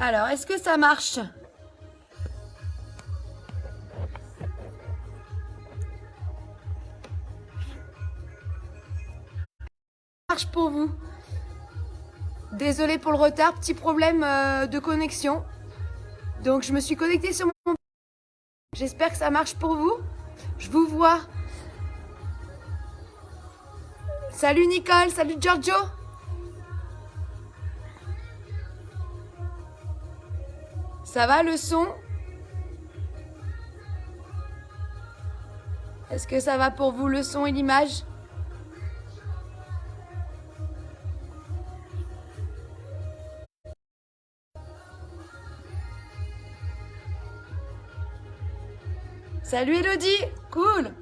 Alors, est-ce que ça marche? Marche pour vous? Désolée pour le retard, petit problème de connexion. Donc je me suis connectée sur mon... J'espère que ça marche pour vous. Je vous vois. Salut Nicole, salut Giorgio. Ça va le son? Est-ce que ça va pour vous le son et l'image? Salut Elodie, cool.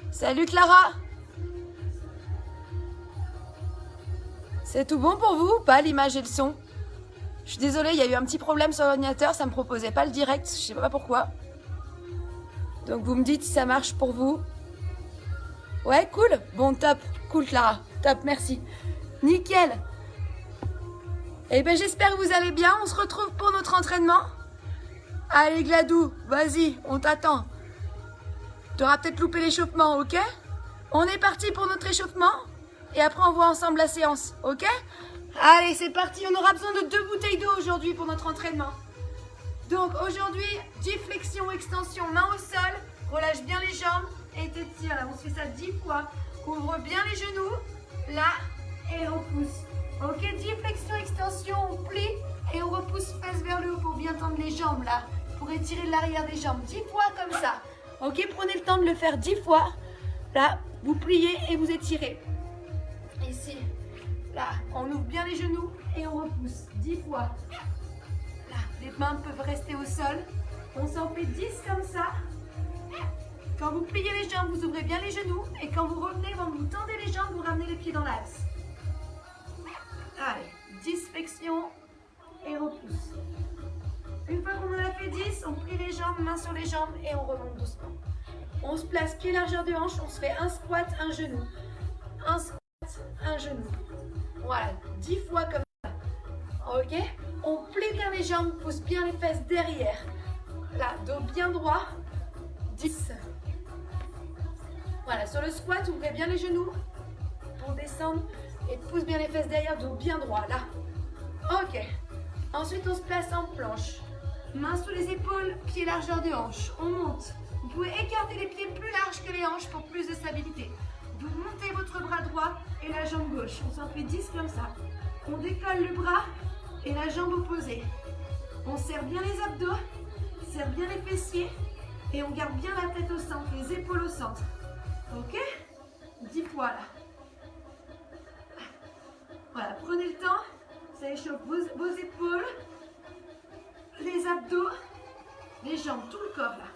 Salut Clara. C'est tout bon pour vous ou pas l'image et le son? Je suis désolée, il y a eu un petit problème sur l'ordinateur, ça me proposait pas le direct, je sais pas pourquoi. Donc vous me dites si ça marche pour vous. Ouais, cool. Bon, top. Cool Clara. Top, merci. Nickel. Eh ben j'espère que vous allez bien. On se retrouve pour notre entraînement. Allez Gladou, vas-y, on t'attend. T'auras peut-être loupé l'échauffement, ok? On est parti pour notre échauffement. Et après on voit ensemble la séance, ok? Allez, c'est parti. On aura besoin de 2 bouteilles d'eau aujourd'hui pour notre entraînement. Donc aujourd'hui, 10 flexions, extensions, main au sol. Relâche bien les jambes et t'étires. Là, on se fait ça 10 fois. Ouvre bien les genoux. Là, et on pousse. Ok, 10 flexions, extensions, on plie et on repousse fesses vers le haut pour bien tendre les jambes là. Pour étirer l'arrière des jambes. 10 fois comme ça. Ok, prenez le temps de le faire 10 fois. Là, vous pliez et vous étirez. Ici, là, on ouvre bien les genoux et on repousse 10 fois. Là, les mains peuvent rester au sol. On s'en fait 10 comme ça. Quand vous pliez les jambes, vous ouvrez bien les genoux. Et quand vous revenez, quand vous tendez les jambes, vous ramenez les pieds dans l'axe. Allez, 10 flexions et repousse. Une fois qu'on en a fait 10, on plie les jambes, mains sur les jambes et on remonte doucement. On se place pied largeur de hanche, on se fait un squat, un genou. Un squat, un genou. Voilà, 10 fois comme ça. Ok? On plie bien les jambes, pousse bien les fesses derrière. Là, dos bien droit. 10. Voilà, sur le squat, ouvrez bien les genoux pour descendre et pousse bien les fesses derrière, dos bien droit, là. Ok. Ensuite, on se place en planche. Mains sous les épaules, pieds largeur de hanche. On monte. Vous pouvez écarter les pieds plus larges que les hanches pour plus de stabilité. Vous montez votre bras droit et la jambe gauche. On s'en fait 10 comme ça. On décolle le bras et la jambe opposée. On serre bien les abdos, serre bien les fessiers et on garde bien la tête au centre, les épaules au centre. Ok? 10 fois là. Voilà, prenez le temps. Ça échauffe vos épaules, les abdos, les jambes, tout le corps là.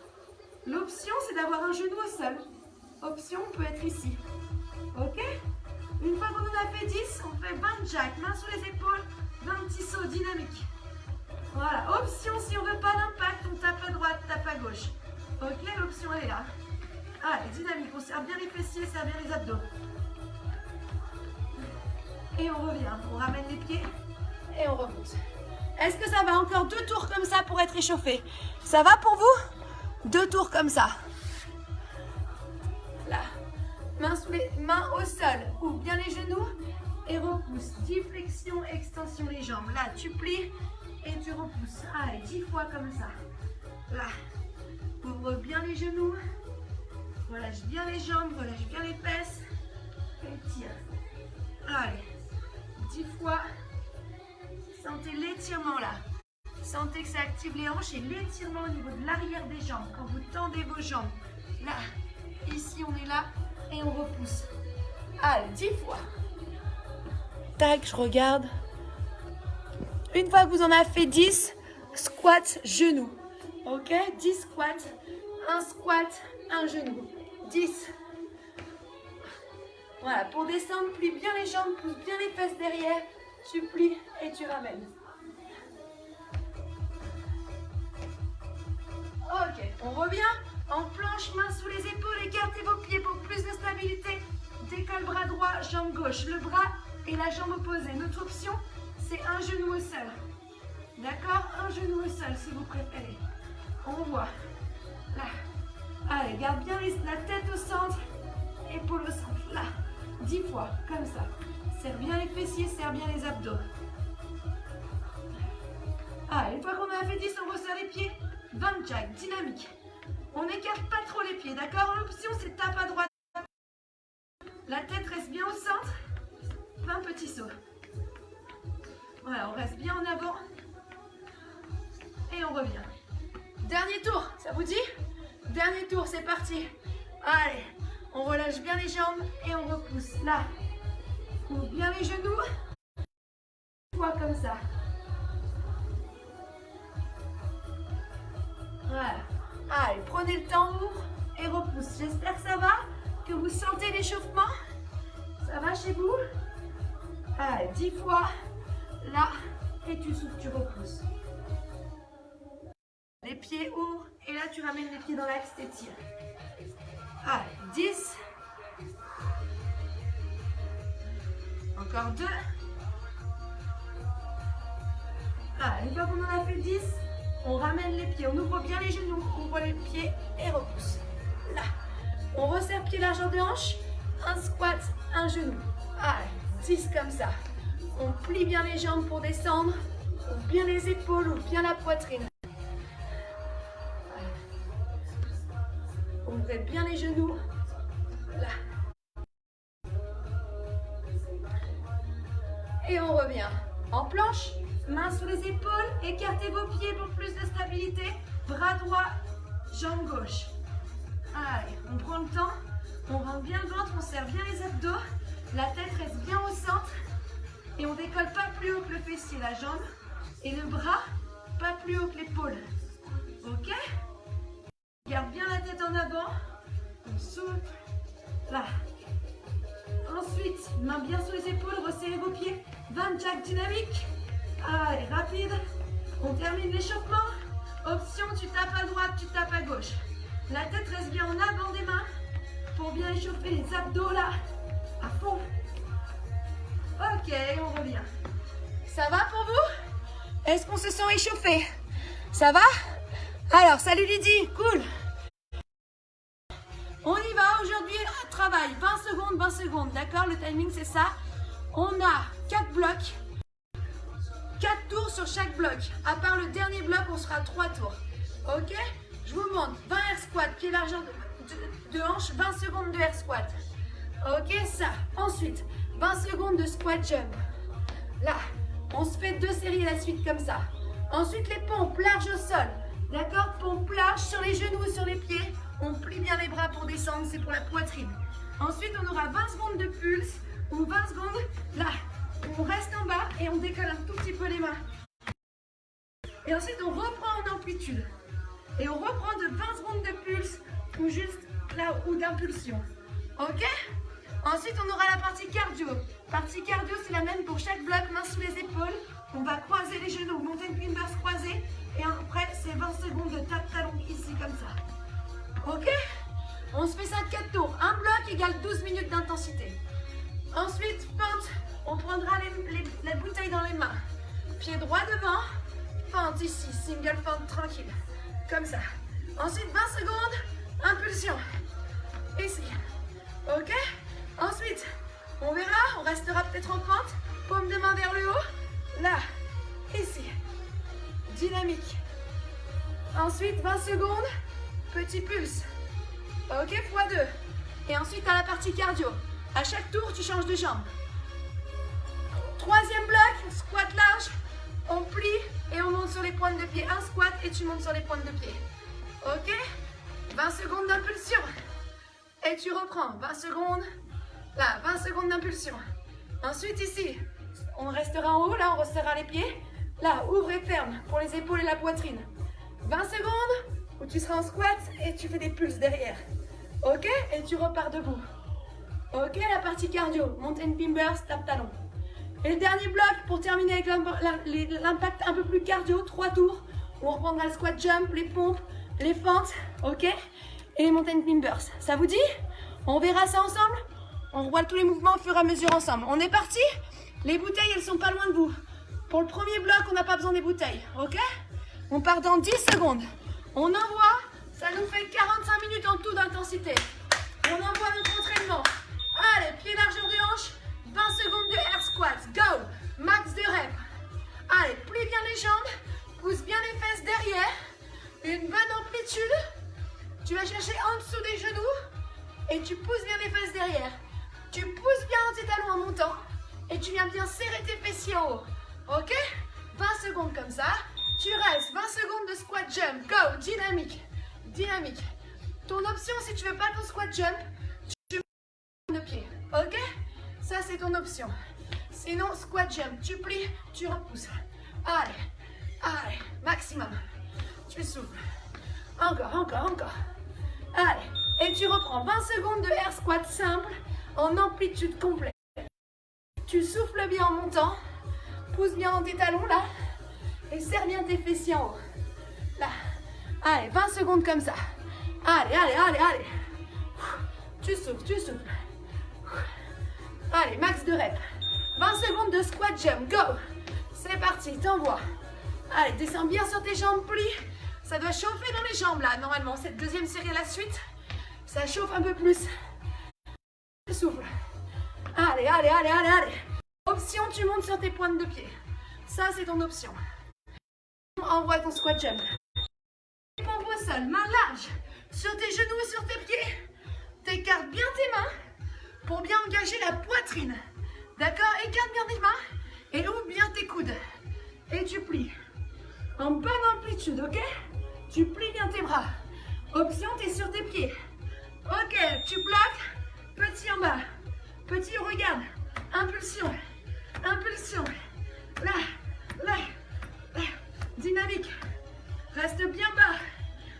L'option, c'est d'avoir un genou au sol. Option peut être ici. Ok? Une fois qu'on en a fait 10, on fait 20 jacks, mains sous les épaules, 20 petits sauts dynamiques. Voilà, option, si on ne veut pas d'impact, on tape à droite, tape à gauche. Ok, l'option elle est là. Allez, dynamique, on serre bien les fessiers, serre bien les abdos. Et on revient, on ramène les pieds et on remonte. Est-ce que ça va? Encore 2 tours comme ça pour être échauffé? Ça va pour vous? 2 tours comme ça. Là, mains au sol, ouvre bien les genoux et repousse. 10 flexions, extension les jambes. Là, tu plies et tu repousses. Allez, 10 fois comme ça. Là, ouvre bien les genoux. Relâche bien les jambes, relâche bien les fesses. Et tire. Allez, 10 fois. Sentez l'étirement là. Sentez que ça active les hanches et l'étirement au niveau de l'arrière des jambes. Quand vous tendez vos jambes. Là, ici on est là et on repousse. Allez, 10 fois. Tac, je regarde. Une fois que vous en avez fait 10, squat, genou. Ok, 10 squats. Un squat, un genou. 10. Voilà, pour descendre, plie bien les jambes, pousse bien les fesses derrière. Tu plies et tu ramènes. Ok, on revient en planche, main sous les épaules, écartez vos pieds pour plus de stabilité. Décolle bras droit, jambe gauche, le bras et la jambe opposée. Notre option, c'est un genou au sol. D'accord? Un genou au sol si vous préférez. On voit. Là. Allez, garde bien la tête au centre. Épaule au centre. Là. 10 fois, comme ça. Serre bien les fessiers, serre bien les abdos. Allez, une fois qu'on a fait 10, on resserre les pieds. 20 jack, dynamique. On n'écarte pas trop les pieds, d'accord? L'option, c'est tape à droite. La tête reste bien au centre. 20 petits sauts. Voilà, on reste bien en avant. Et on revient. Dernier tour, ça vous dit? Dernier tour, c'est parti. Allez, on relâche bien les jambes et on repousse. Là, ouvre bien les genoux. Comme ça. Voilà. Allez, prenez le temps, ouvre et repousse. J'espère que ça va, que vous sentez l'échauffement. Ça va chez vous? Allez, 10 fois. Là, et tu souffles, tu repousses. Les pieds ouvrent et là, tu ramènes les pieds dans l'axe, t'étires. Allez, 10. Encore 2. Allez, une fois qu'on en a fait 10, on ramène les pieds, on ouvre bien les genoux, on ouvre les pieds et repousse. Là, on resserre pied largeur de hanche, un squat, un genou. Allez, 10 comme ça. On plie bien les jambes pour descendre, ouvre bien les épaules, ouvre bien la poitrine. Ouvrez bien les genoux. Là. Et on revient. En planche, mains sous les épaules, écartez vos pieds pour plus de stabilité. Bras droit, jambe gauche. Allez, on prend le temps, on rentre bien le ventre, on serre bien les abdos. La tête reste bien au centre. Et on décolle pas plus haut que le fessier, la jambe. Et le bras, pas plus haut que l'épaule. Ok? Garde bien la tête en avant. On souffle. Là. Ensuite, main bien sous les épaules, resserrez vos pieds. 20 jack dynamique. Allez, rapide. On termine l'échauffement. Option, tu tapes à droite, tu tapes à gauche. La tête reste bien en avant des mains pour bien échauffer les abdos là, à fond. Ok, on revient. Ça va pour vous? Est-ce qu'on se sent échauffé? Ça va? Alors, salut Lydie, cool. On y va aujourd'hui, travail, 20 secondes, d'accord? Le timing c'est ça. On a 4 blocs, 4 tours sur chaque bloc. À part le dernier bloc, on sera à 3 tours. Ok? Je vous montre, 20 air squat, pied largeur de hanche, 20 secondes de air squat. Ok, ça. Ensuite, 20 secondes de squat jump. Là, on se fait 2 séries à la suite comme ça. Ensuite, les pompes larges au sol. D'accord? Pompes larges sur les genoux, sur les pieds. On plie bien les bras pour descendre, c'est pour la poitrine. Ensuite, on aura 20 secondes de pulse ou 20 secondes là. On reste en bas et on décolle un tout petit peu les mains. Et ensuite, on reprend en amplitude. Et on reprend de 20 secondes de pulse ou juste là ou d'impulsion. Ok? Ensuite, on aura la partie cardio. Partie cardio, c'est la même pour chaque bloc, main sous les épaules. On va croiser les genoux, monter une pinbasse croisée. Et après, c'est 20 secondes de tape-talon ici, comme ça. Ok? On se fait ça 4 tours. Un bloc égale 12 minutes d'intensité. Ensuite, fente. On prendra la bouteille dans les mains. Pied droit devant. Fente ici. Single fente tranquille. Comme ça. Ensuite, 20 secondes. Impulsion. Ici. Ok? Ensuite, on verra. On restera peut-être en fente. Paume de main vers le haut. Là. Ici. Dynamique. Ensuite, 20 secondes. Petit pulse. Ok, x2. Et ensuite, à la partie cardio. À chaque tour, tu changes de jambe. Troisième bloc, squat large. On plie et on monte sur les pointes de pied. Un squat et tu montes sur les pointes de pied. Ok? 20 secondes d'impulsion. Et tu reprends. 20 secondes. Là, 20 secondes d'impulsion. Ensuite, ici, on restera en haut. Là, on resserrera les pieds. Là, ouvre et ferme pour les épaules et la poitrine. 20 secondes où tu seras en squat et tu fais des pulses derrière. Ok? Et tu repars debout. Ok, la partie cardio. Mountain Pimbers, tape talon. Et le dernier bloc pour terminer avec l'impact un peu plus cardio, 3 tours. On reprendra le squat jump, les pompes, les fentes. Ok? Et les mountain Pimbers. Ça vous dit? On verra ça ensemble? On revoit tous les mouvements au fur et à mesure ensemble. On est parti? Les bouteilles, elles sont pas loin de vous. Pour le premier bloc, on n'a pas besoin des bouteilles, ok? On part dans 10 secondes. On envoie, ça nous fait 45 minutes en tout d'intensité. On envoie notre entraînement. Allez, pied largeur de hanche, 20 secondes de air squats. Go! Max de reps. Allez, plie bien les jambes, pousse bien les fesses derrière. Une bonne amplitude. Tu vas chercher en dessous des genoux et tu pousses bien les fesses derrière. Tu pousses bien tes talons en montant et tu viens bien serrer tes fessiers en haut. Ok? 20 secondes comme ça. Tu restes 20 secondes de squat jump. Go! Dynamique. Dynamique. Ton option, si tu veux pas ton squat jump, tu mets de pied. Ok? Ça, c'est ton option. Sinon, squat jump. Tu plies, tu repousses. Allez. Allez. Maximum. Tu souffles. Encore, encore, encore. Allez. Et tu reprends 20 secondes de air squat simple en amplitude complète. Tu souffles bien en montant. Pousse bien dans tes talons là. Et serre bien tes fessiers en haut. Là. Allez, 20 secondes comme ça. Allez, allez, allez, allez. Tu souffles, tu souffles. Allez, max de reps. 20 secondes de squat jump. Go. C'est parti, t'envoies. Allez, descends bien sur tes jambes, plie. Ça doit chauffer dans les jambes là, normalement. Cette deuxième série à la suite, ça chauffe un peu plus. Souffle. Allez, allez, allez, allez, allez. Option, tu montes sur tes pointes de pied. Ça, c'est ton option. Envoie ton squat jump. Pompe au sol, main large. Sur tes genoux et sur tes pieds. T'écartes bien tes mains pour bien engager la poitrine. D'accord? Écarte bien tes mains et ouvre bien tes coudes. Et tu plies. En bonne amplitude, ok? Tu plies bien tes bras. Option, tu es sur tes pieds. Ok, tu bloques. Petit en bas. Petit, regarde. Impulsion. Impulsion. Là, là, là. Dynamique. Reste bien bas.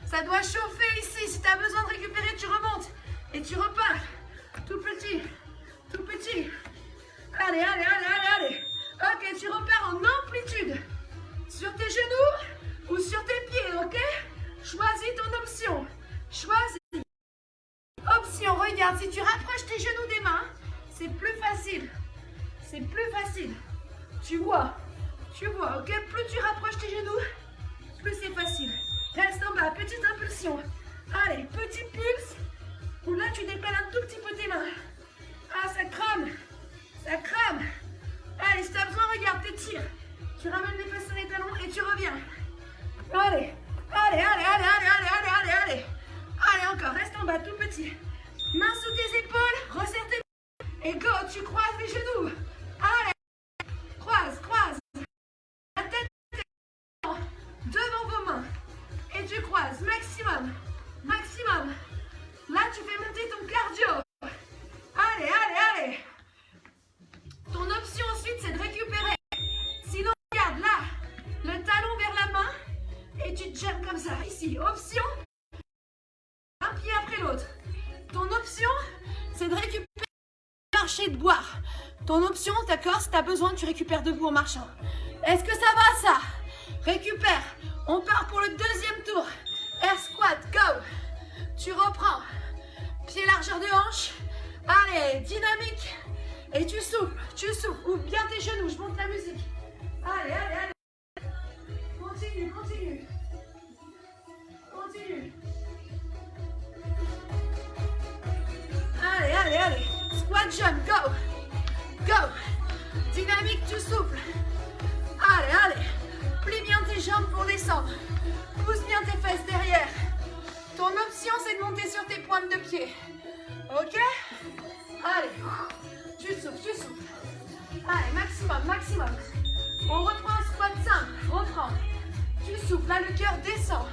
Ça doit chauffer ici. Si tu as besoin de récupérer, tu remontes. Et tu repars. Tout petit. Tout petit. Allez, allez, allez, allez, allez. Ok, tu repars en amplitude. Sur tes genoux ou sur tes pieds, ok? Choisis ton option. Choisis. Option, regarde, si tu rapproches tes genoux des mains, c'est plus facile. C'est plus facile. Tu vois, ok? Plus tu rapproches tes genoux, plus c'est facile. Reste en bas, petite impulsion. Allez, petit pulse. Ou là, tu dépelles un tout petit peu tes mains. Ah, ça crame. Ça crame. Allez, si tu as besoin, regarde, t'étires. Tu ramènes les fesses sur les talons et tu reviens. Allez, allez, allez, allez, allez, allez, allez, allez, allez. Allez, encore, reste en bas, tout petit. Main sous tes épaules, resserre tes mains. Et go, tu croises les genoux. Allez, croise, croise. La tête devant vos mains. Et tu croises, maximum, maximum. Là, tu fais monter ton cardio. Allez, allez, allez. Ton option ensuite, c'est de récupérer. Sinon, regarde là, le talon vers la main et tu jumps comme ça. Ici, option, un pied après l'autre. Ton option, c'est de récupérer, marcher, de boire. Ton option, d'accord, si tu as besoin, tu récupères debout en marchant. Est-ce que ça va, ça? Récupère. On part pour le deuxième tour. Air squat, go. Tu reprends. Pied largeur de hanche. Allez, dynamique. Et tu souffles, tu souffles. Ouvre bien tes genoux, je monte la musique. Allez, allez, allez. Continue, continue. Continue. Allez, allez, allez. Squat jump, go. Go. Dynamique, tu souffles. Allez, allez. Plie bien tes jambes pour descendre. Pousse bien tes fesses derrière. Ton option, c'est de monter sur tes pointes de pied. Ok? Allez. Tu souffles, tu souffles. Allez, maximum, maximum. On reprend un squat simple. Reprends. Tu souffles, là, le cœur descend.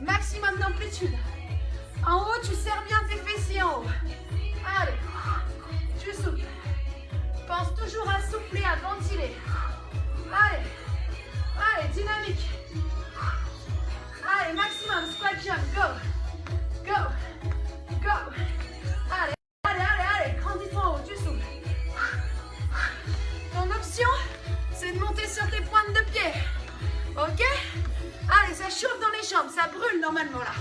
Maximum d'amplitude. En haut, tu serres bien tes fessiers en haut. Allez. Tu souffles. Pense toujours à souffler, à ventiler. Allez. Allez, dynamique. Allez, maximum, squat jump, go. Go. Go. Allez, allez, allez, allez. Grandis-toi en haut, tu souffles. Ton option, c'est de monter sur tes pointes de pied. Ok? Allez, ça chauffe dans les jambes, ça brûle normalement là.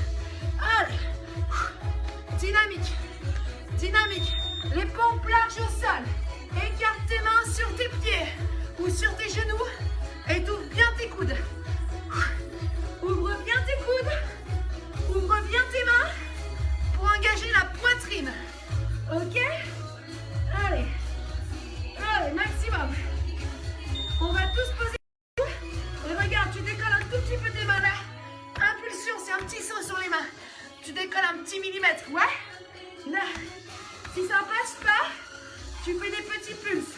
Allez. Dynamique. Dynamique. Les pompes larges au sol. Écarte tes mains sur tes pieds ou sur tes genoux et ouvre bien tes coudes. Ouvre bien tes coudes. Ouvre bien tes mains pour engager la poitrine. Ok? Allez. Allez, maximum. On va tous poser. Et regarde, tu décolles un tout petit peu tes mains là. Impulsion, c'est un petit saut sur les mains. Tu décolles un petit millimètre. Ouais? Là. Si ça passe pas, tu fais des petits pulses.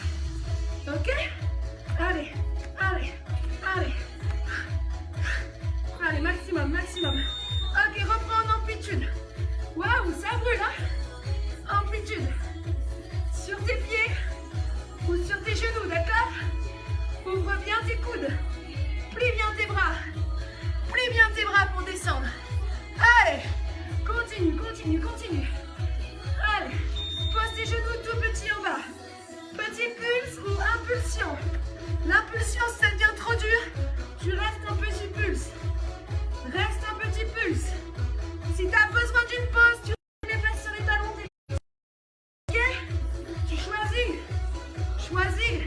Ok? Allez, allez, allez. Allez, maximum, maximum. Ok, reprends en amplitude. Waouh, ça brûle, hein? Amplitude. Sur tes pieds ou sur tes genoux, d'accord? Ouvre bien tes coudes. Plie bien tes bras. Plie bien tes bras pour descendre. Allez, continue, continue, continue. Allez, pose tes genoux tout petits en bas. Petit pulse ou impulsion. L'impulsion, si ça devient trop dur, tu restes un petit pulse. Reste un petit pulse. Si tu as besoin d'une pause, tu mets les fesses sur les talons. Ok? Tu choisis. Choisis.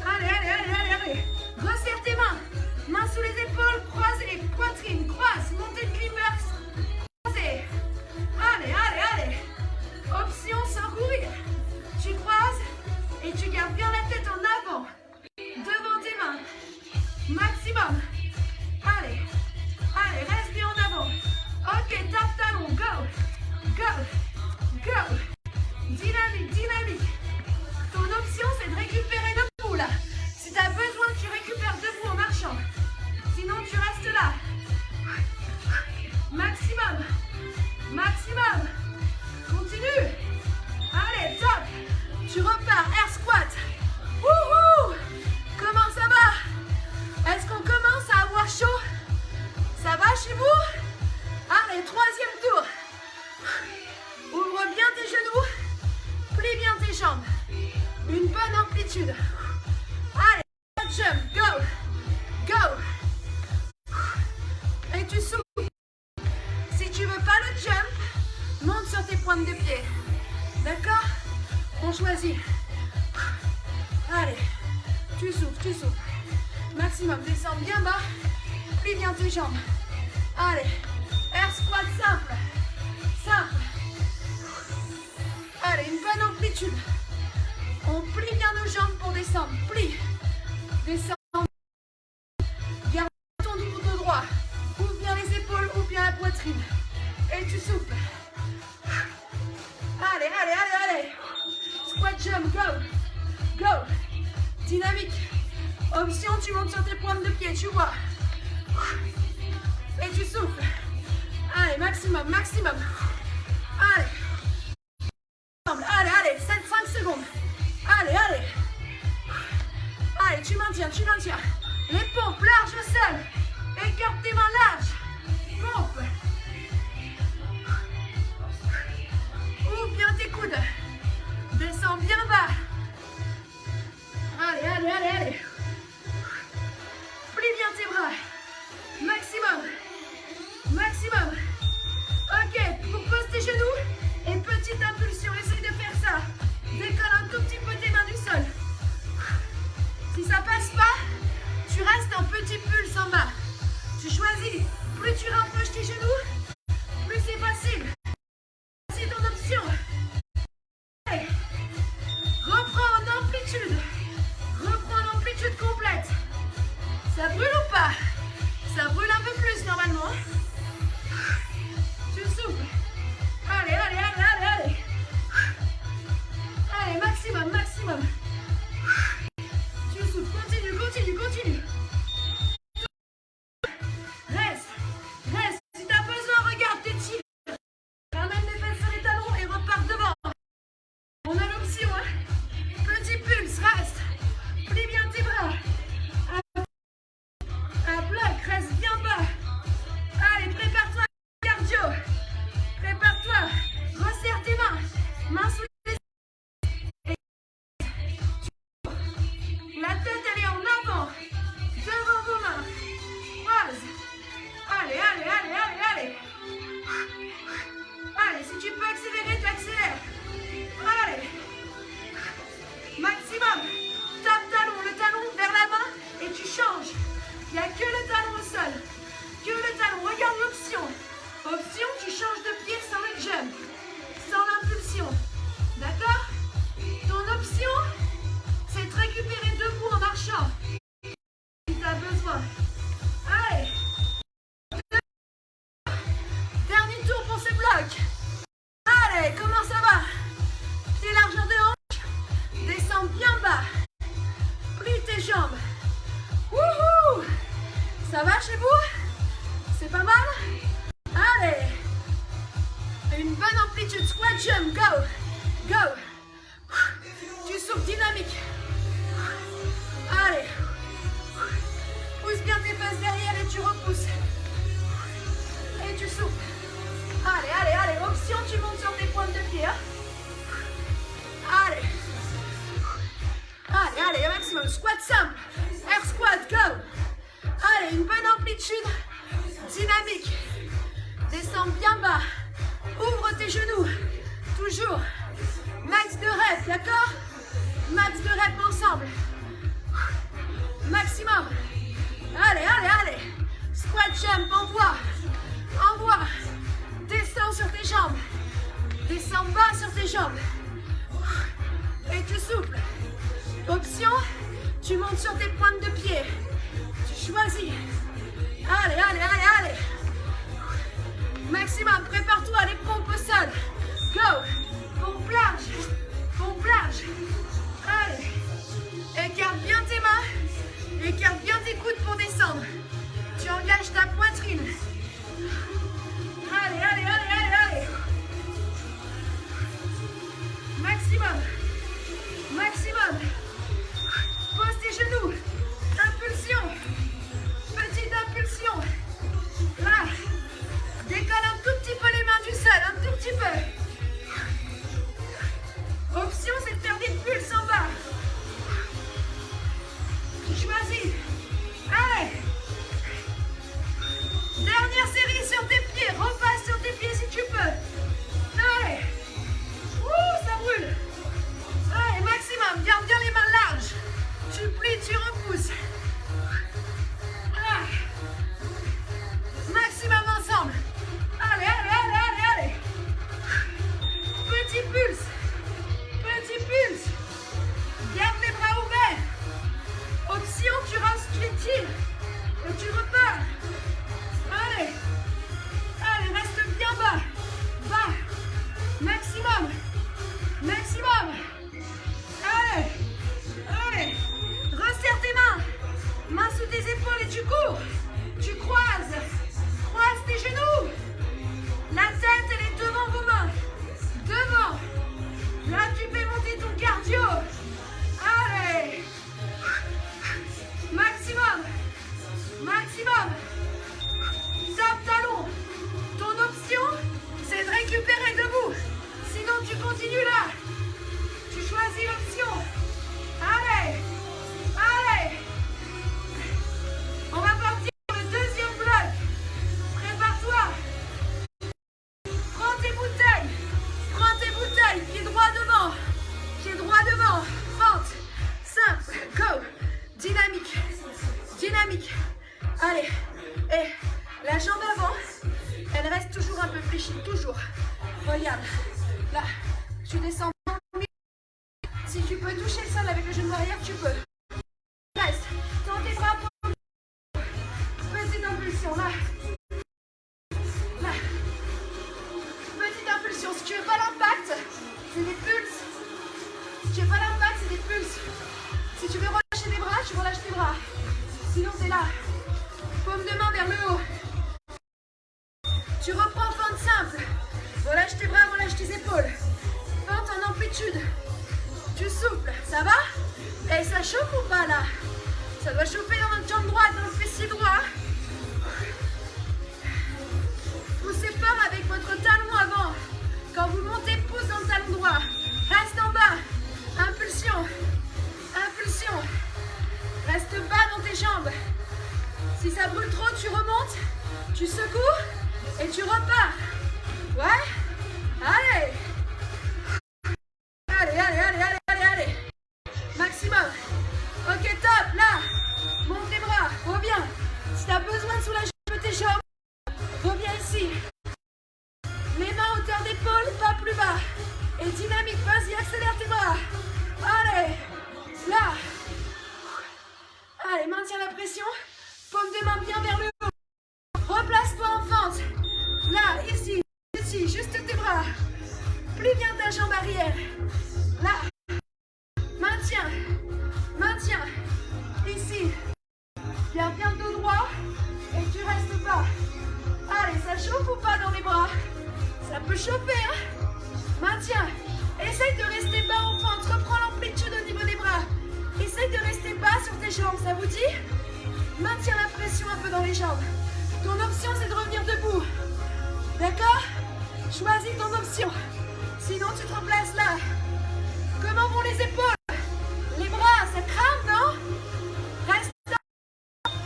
Allez, allez, allez, allez, allez. Resserre tes mains. Mains sous les épaules, croisez. Poitrine, croise. Montée de climax. Croisez. Allez, allez, allez. Option sans courir. Tu croises et tu gardes bien la tête en avant. Devant tes mains. Maximum. Allez. Allez, reste bien en avant. Ok, tape talon. Go. Go. Go. Dynamique, dynamique. Ton option, c'est de récupérer debout là. Si tu as besoin, tu récupères debout en marchant. Sinon, tu restes là. Maximum. Maximum. Continue. Allez, top. Tu repars. Air squat. Wouhou. Comment ça va? Est-ce qu'on commence à avoir chaud? Ça va chez vous? Allez, troisième tour. Ouvre bien tes genoux. Plie bien tes jambes. Une bonne amplitude. Allez, jump, go. Go. Et tu souffles. Si tu veux pas le jump, monte sur tes pointes de pied. D'accord? On choisit. Allez, tu souffles, tu souffles. Maximum, descends bien bas. Plie bien tes jambes. Allez, air squat simple. Simple. Allez, une bonne amplitude. On plie bien nos jambes pour descendre. Plie. Descends. Garde ton dos droit. Ouvre bien les épaules, ouvre bien la poitrine. Et tu souffles. Allez, allez, allez, allez. Squat jump, go. Go. Dynamique. Option, tu montes sur tes pointes de pied, tu vois. Et tu souffles. Allez, maximum, maximum. Allez. Allez, allez, 5 secondes. Allez, allez. Allez, tu maintiens, tu maintiens. Les pompes larges au sol. Écarte tes mains larges. Pompe. Ouvre bien tes coudes. Descends bien bas. Allez, allez, allez, allez. Plie bien tes bras. Maximum. Maximum. Ok, pour pose tes genoux. Et petite impulsion, essaye de faire ça. Décolle un tout petit peu tes mains du sol. Si ça passe pas, tu restes un petit pulse en bas. Tu choisis. Plus tu rapproches tes genoux, plus c'est facile. C'est ton option. Allez. Reprends en amplitude. Reprends en amplitude complète. Ça brûle ou pas? Ça brûle un peu plus normalement. Tu souffles. Allez, allez, allez, allez, allez. Allez, maximum, maximum. Tu souffles, continue, continue, continue. Reste, reste. Si t'as besoin, regarde, t'étires. Ramène les fesses sur les talons et repars devant. On a l'option, hein. Petit pulse, reste. Plie bien tes bras. À bloc, reste bien bas. Allez, prépare-toi, cardio. Prépare-toi. Resserre tes mains. Mains sous les épaules. La tête, elle est en avant. Devant vos mains. Croise. Allez, allez, allez, allez, allez. Allez, si tu peux accélérer, tu accélères. Allez. Maximum. Tape talon, le talon vers la main et tu changes. Il n'y a que le talon au sol. Que le talon. Regarde l'option. Option, tu changes de pied sans le jump. Sans l'impulsion. D'accord? Ton option, c'est de récupérer debout en marchant. Si tu as besoin. Allez. Dernier tour pour ce bloc. Allez, comment ça va? Pied largeur de hanche. Descends bien bas. Plie tes jambes. Wouhou! Ça va chez vous? C'est pas mal? Allez! Une bonne amplitude. Squat jump. Go! Go! Tu souffles dynamique. Allez! Pousse bien tes fesses derrière et tu repousses. Et tu souffles. Allez, allez, allez. Option, tu montes sur tes pointes de pied. Hein? Allez. Allez, allez, maximum. Squat simple. Air squat, go. Allez, une bonne amplitude. Dynamique. Descends bien bas. Ouvre tes genoux. Toujours. Max de reps, d'accord? Max de reps ensemble. Maximum. Allez, allez, allez. Squat jump, envoie. Envoie. Descends sur tes jambes. Descends bas sur tes jambes. Et tu souffles. Option, tu montes sur tes pointes de pied. Tu choisis. Allez, allez, allez, allez. Maximum, prépare-toi, les pompes au sol. Go. Pompe large. Pompe large. Allez. Écarte bien tes mains. Écarte bien tes coudes pour descendre. Tu engages ta poitrine. Allez, allez, allez, allez, allez. Maximum. Maximum. Pose tes genoux. Impulsion. Petite impulsion. Là. Décolle un tout petit peu les mains du sol. Un tout petit peu. Option, c'est de faire des pulses en bas. Tu choisis. Allez. Dernière série sur tes pieds. Repasse sur tes pieds si tu peux. Allez. Ouh, ça brûle. Allez, maximum. Garde bien les mains larges. Tu plies, tu repousses. Ah. Maximum ensemble. Allez, allez, allez, allez, allez. Petit pulse. Petit pulse. Garde les bras ouverts. Option, tu étires. Et tu repars. Allez. Allez, reste bien bas. Bas. Maximum. Maximum. Allez. Allez. Resserre tes mains. Mains sous tes épaules et tu cours. Tu croises. Croise tes genoux. La tête, elle est devant vos mains. Devant. Là, tu fais monter ton cardio. Allez. Maximum. Maximum. Tape talon. Ton option, c'est de récupérer debout. Sinon, tu continues là. Tu choisis l'option. Allez. Allez. On va partir sur le deuxième bloc. Prépare-toi. Prends tes bouteilles. Prends tes bouteilles. Pied droit devant. Pied droit devant. Fente. Simple. Go. Dynamique. Dynamique. Allez. Et la jambe avant, elle reste toujours un peu fléchie. Toujours. Regarde. Là. Tu descends. Si tu peux toucher le sol avec le genou arrière, tu peux. Reste. Tends tes bras. Petite impulsion. Là. Là. Petite impulsion. Si tu veux pas l'impact, c'est des pulses. Si tu veux pas l'impact, c'est des pulses. Si tu veux relâcher tes bras, tu relâches tes bras. Sinon, c'est là. Paume de main vers le haut. Tu reprends fente simple. Relâche tes bras, relâche tes épaules. Fente en amplitude. Tu souffles, ça va? Et ça chauffe ou pas là? Ça doit chauffer dans notre jambe droite, dans le fessier droit. Poussez fort avec votre talon avant. Quand vous montez, pousse dans le talon droit. Reste en bas. Impulsion. Impulsion. Accélère tes bras. Allez. Là. Allez, maintiens la pression. Paume de main bien vers le haut. Replace-toi en fente. Là, ici, juste tes bras. Plie bien ta jambe arrière. Là. Maintiens. Maintiens. Ici. Garde bien le dos droit. Et tu restes bas. Allez, ça chauffe ou pas dans les bras? Ça peut chauffer, hein? Maintiens. Essaye de rester bas en fente. Reprends l'amplitude au niveau des bras. Essaye de rester bas sur tes jambes, ça vous dit? Maintiens la pression un peu dans les jambes. Ton option, c'est de revenir debout. D'accord? Choisis ton option. Sinon, tu te remplaces là. Comment vont les épaules? Les bras, ça crame, non? Reste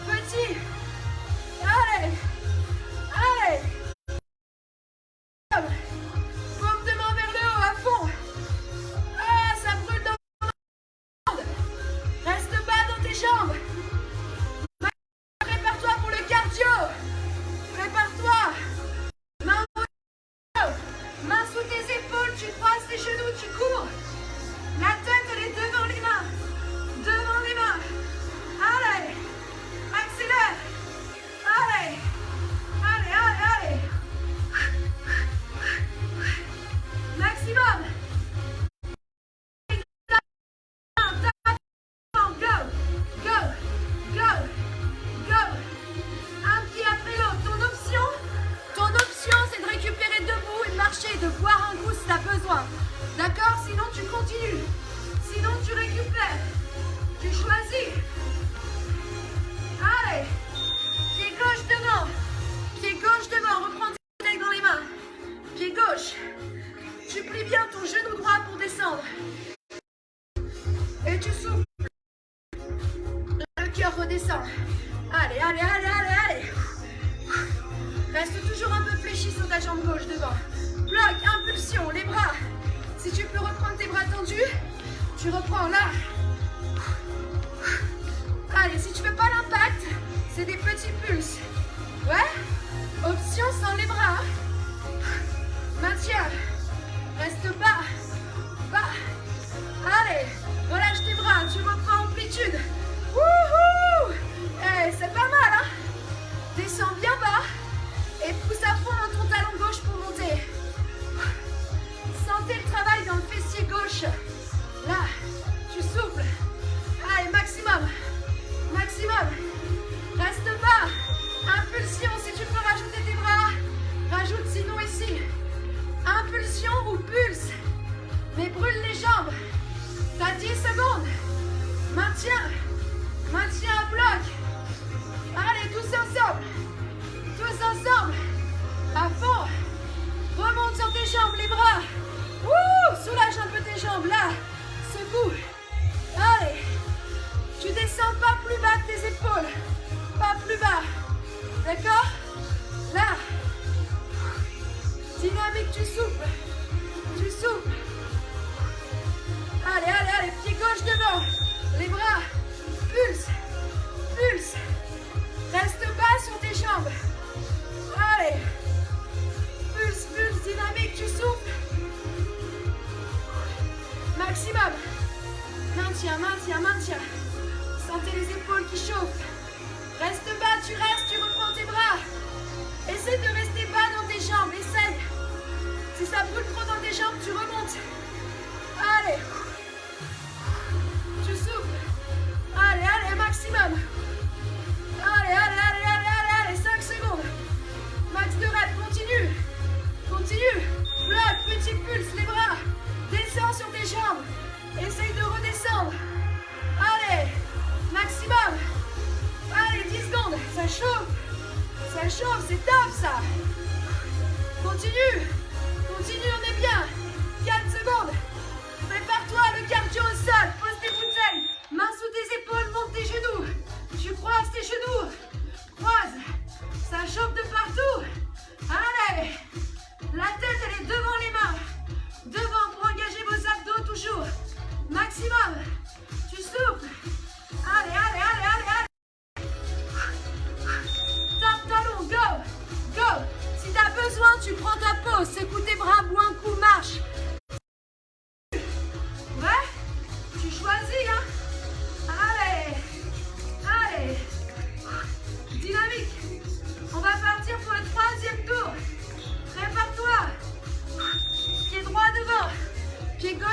petit. Allez. Allez. Paume de main vers le haut, à fond. Ah, ça brûle dans le monde. Reste bas dans tes jambes. Prépare-toi pour le cardio. Prépare-toi. Main sous tes épaules, tu croises tes genoux, tu cours. La tête, elle est devant les mains. Devant les mains. Allez. Accélère. Allez. Allez, allez, allez. Maximum. Go, go, go, go. Un pied après l'autre. Ton option, c'est de récupérer debout et de marcher, de boire un coup si tu as besoin. D'accord? Sinon, tu continues. Sinon, tu récupères. Tu choisis. Allez. Pied gauche devant. Pied gauche devant. Reprends tes bouteilles dans les mains. Pied gauche. Tu plies bien ton genou droit pour descendre. Et tu souffles. Le cœur redescend. Allez, allez, allez, allez, allez. Reste toujours un peu fléchi sur ta jambe gauche devant. Bloc, impulsion, les bras. Si tu peux reprendre tes bras tendus, tu reprends là. Allez, si tu veux pas l'impact, c'est des petits pulses. Ouais? Option sans les bras. Maintiens. Reste bas. Bas. Allez, relâche tes bras, tu reprends amplitude. Wouhou! Eh, c'est pas mal, hein? Descends bien bas et pousse à fond dans ton talon gauche pour monter. Sentez le travail dans le fessier gauche. Là, tu souffles. Allez, maximum. Maximum. Reste bas. Impulsion, si tu peux rajouter tes bras. Rajoute sinon ici. Impulsion ou pulse. Mais brûle les jambes. T'as 10 secondes. Maintiens. Maintiens un bloc. Allez, tous ensemble. Tous ensemble. À fond. Remonte sur tes jambes, les bras. Ouh, soulage un peu tes jambes, là. Secoue. Allez. Tu descends pas plus bas que tes épaules. Pas plus bas. D'accord? Là. Dynamique, tu souffles. Tu souffles. Allez, allez, allez. Pied gauche devant. Les bras. Pulse. Pulse. Reste bas sur tes jambes. Allez. Pulse, pulse, dynamique, tu souffles. Maximum. Maintiens, maintiens, maintiens. Sentez les épaules qui chauffent. Reste bas, tu restes, tu reprends tes bras. Essaye de rester bas dans tes jambes, essaye. Si ça brûle trop dans tes jambes, tu remontes. Allez. Tu souffles. Allez, allez, maximum. Allez, allez, allez, allez, allez, allez, 5 secondes. Max de rep, continue. Continue. Bloc, petit pulse, les bras. Descends sur tes jambes. Essaye de redescendre. Allez. Maximum. Allez, 10 secondes. Ça chauffe. Ça chauffe, c'est top ça. Continue. Continue, on est bien. 4 secondes. Prépare-toi, le cardio au sol. Pose tes bouteilles. Mains sous tes épaules, monte tes genoux. Tu croises tes genoux. Croise. Ça chauffe de partout. Allez. La tête, elle est devant les mains. Devant pour engager vos abdos toujours. Maximum. Tu souffles. Allez, allez, allez, allez, allez. Tape talon, go. Go. Si tu as besoin, tu prends ta pause. Secoue tes bras, bois un coup, marche.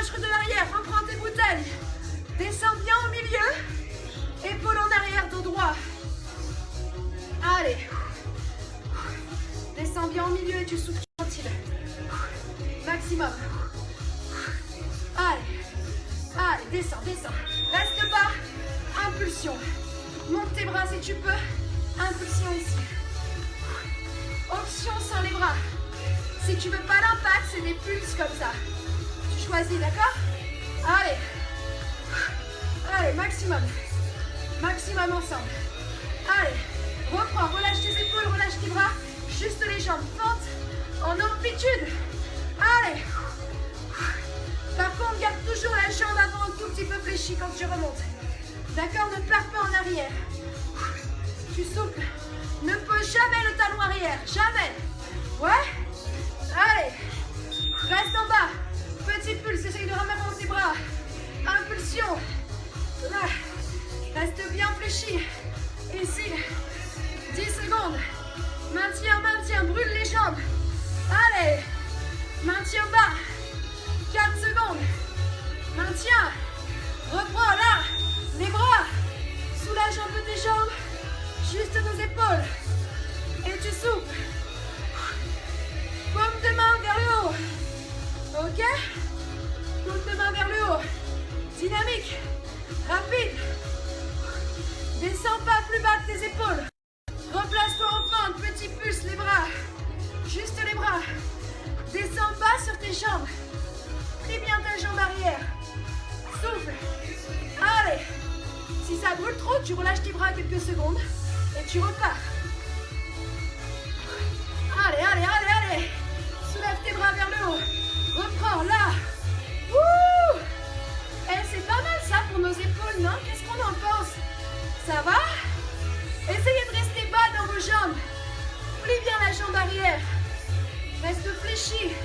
relâche de l'arrière, reprends tes bouteilles. Descends bien au milieu. Épaule en arrière, dos droit. Allez. Descends bien au milieu et tu souffles tranquille. Maximum. Allez. Allez, descends, descends. Reste bas. Impulsion. Monte tes bras si tu peux. Impulsion ici. Option sans les bras. Si tu veux pas l'impact, c'est des pulses comme ça. Tu choisis, d'accord? Allez. Allez, maximum. Maximum ensemble. Allez. Reprends, relâche tes épaules, relâche tes bras. Juste les jambes. Fente en amplitude. Allez. Par contre, garde toujours la jambe avant un tout petit peu fléchie quand tu remontes. D'accord? Ne pars pas en arrière. Tu souffles. Ne pose jamais le talon arrière. Jamais. Ouais? Allez. Reste en bas. Petit pulse. Essaye de ramener tes bras. Impulsion. Là. Reste bien fléchi. Ici. 10 secondes. Maintiens, maintiens. Brûle les jambes. Allez. Maintiens bas. 4 secondes. Maintiens. Reprends là. Les bras. Soulage un peu tes jambes. Juste nos épaules. Et tu souffles. Paume de main vers le haut. Ok? Paume de main vers le haut. Dynamique. Rapide. Descends pas plus bas que tes épaules. Replace-toi en fente. Petit pulse, les bras. Juste les bras. Descends bas sur tes jambes. Plie bien ta jambe arrière. Souffle. Allez. Si ça brûle trop, tu relâches tes bras quelques secondes et tu repars. Allez, allez, allez, allez. Soulève tes bras vers le haut. Reprends là. Wouh! Eh, c'est pas mal ça pour nos épaules, non? Qu'est-ce qu'on en pense? Ça va? Essayez de rester bas dans vos jambes. Plie bien la jambe arrière. Reste fléchi.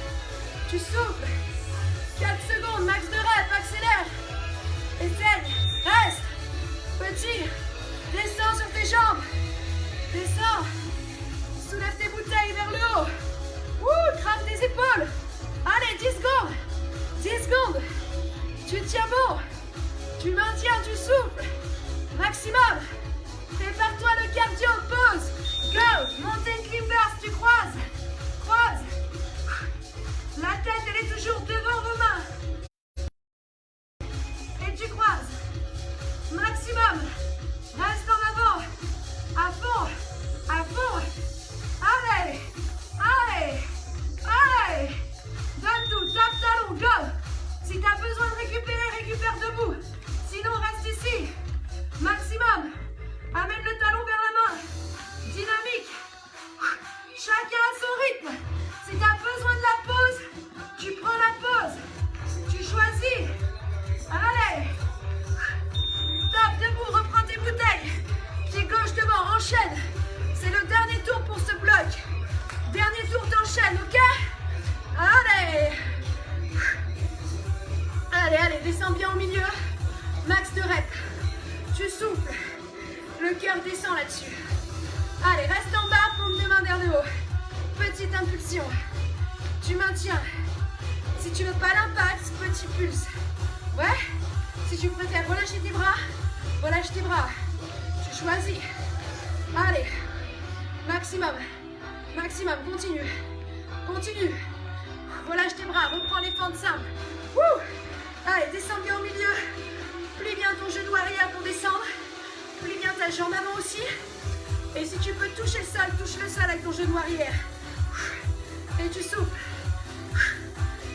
Tu souffles. 4 secondes, max de rep, accélère. Essaye. Reste. Petit. Descends sur tes jambes. Descends. Soulève tes bouteilles vers le haut. Ouh, crame tes épaules. Allez, 10 secondes. 10 secondes. Tu tiens bon. Tu maintiens, tu souffles. Maximum. Prépare-toi le cardio. Pause. Go. Mountain climbers, tu croises. Croise. La tête, elle est toujours devant vos mains. Et tu croises. Maximum. Reste en avant. À fond. À fond. Allez. Allez. Allez. Donne tout. Tape talon. Go. Si tu as besoin de récupérer, récupère debout. Sinon, reste ici. Maximum. Amène le talon vers la main. Dynamique. Chacun à son rythme. Si tu as besoin de la pause, tu prends la pause. Tu choisis. Allez. Tape debout, reprends tes bouteilles. Pied gauche devant, enchaîne. C'est le dernier tour pour ce bloc. Dernier tour, t'enchaînes, ok? Allez. Allez, allez, descends bien au milieu. Max de rep. Tu souffles. Le cœur descend là-dessus. Allez, reste en bas, paume de main vers le haut. Petite impulsion. Tu maintiens. Si tu veux pas l'impact, petit pulse. Ouais? Si tu préfères relâcher tes bras, relâche tes bras. Tu choisis. Allez. Maximum. Maximum. Continue. Continue. Relâche tes bras. Reprends les fentes simples. Wouh! Allez, descends bien au milieu. Plie bien ton genou arrière pour descendre. Plie bien ta jambe avant aussi. Et si tu peux toucher le sol, touche le sol avec ton genou arrière. Et tu souffles.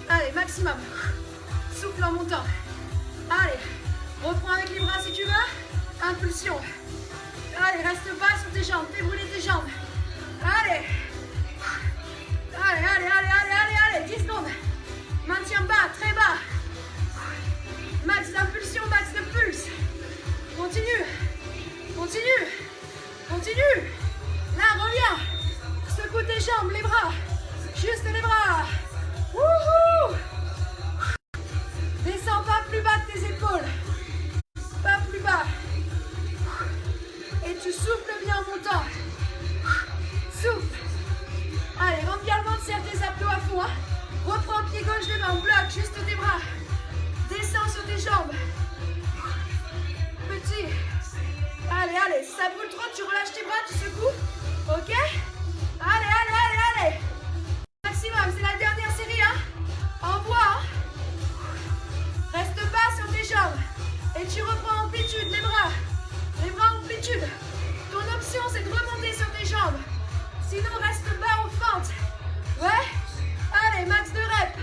Allez, maximum. Souffle en montant. Allez, reprends avec les bras si tu veux. Impulsion. Allez, reste bas sur tes jambes. Fais brûler tes jambes. Allez. Allez, allez, allez, allez, allez, allez. 10 secondes. Maintiens bas, très bas. Max d'impulsion, max de pulse. Continue. Continue. Continue. Là, reviens. Secoue tes jambes, les bras. Juste les bras. Wouhou. Descends pas plus bas que tes épaules. Pas plus bas. Et tu souffles bien en montant. Souffle. Allez, rentre bien le ventre, serre tes abdos à fond. Hein. Reprends Petit. Allez, allez. Si ça brûle trop, tu relâches tes bras, tu secoues. Ok? Allez, allez, allez, allez. Maximum, c'est la dernière série, hein. Envoie, hein. Reste bas sur tes jambes. Et tu reprends amplitude, les bras. Les bras amplitude. Ton option, c'est de remonter sur tes jambes. Sinon, reste bas aux fentes. Ouais? Allez, max de reps.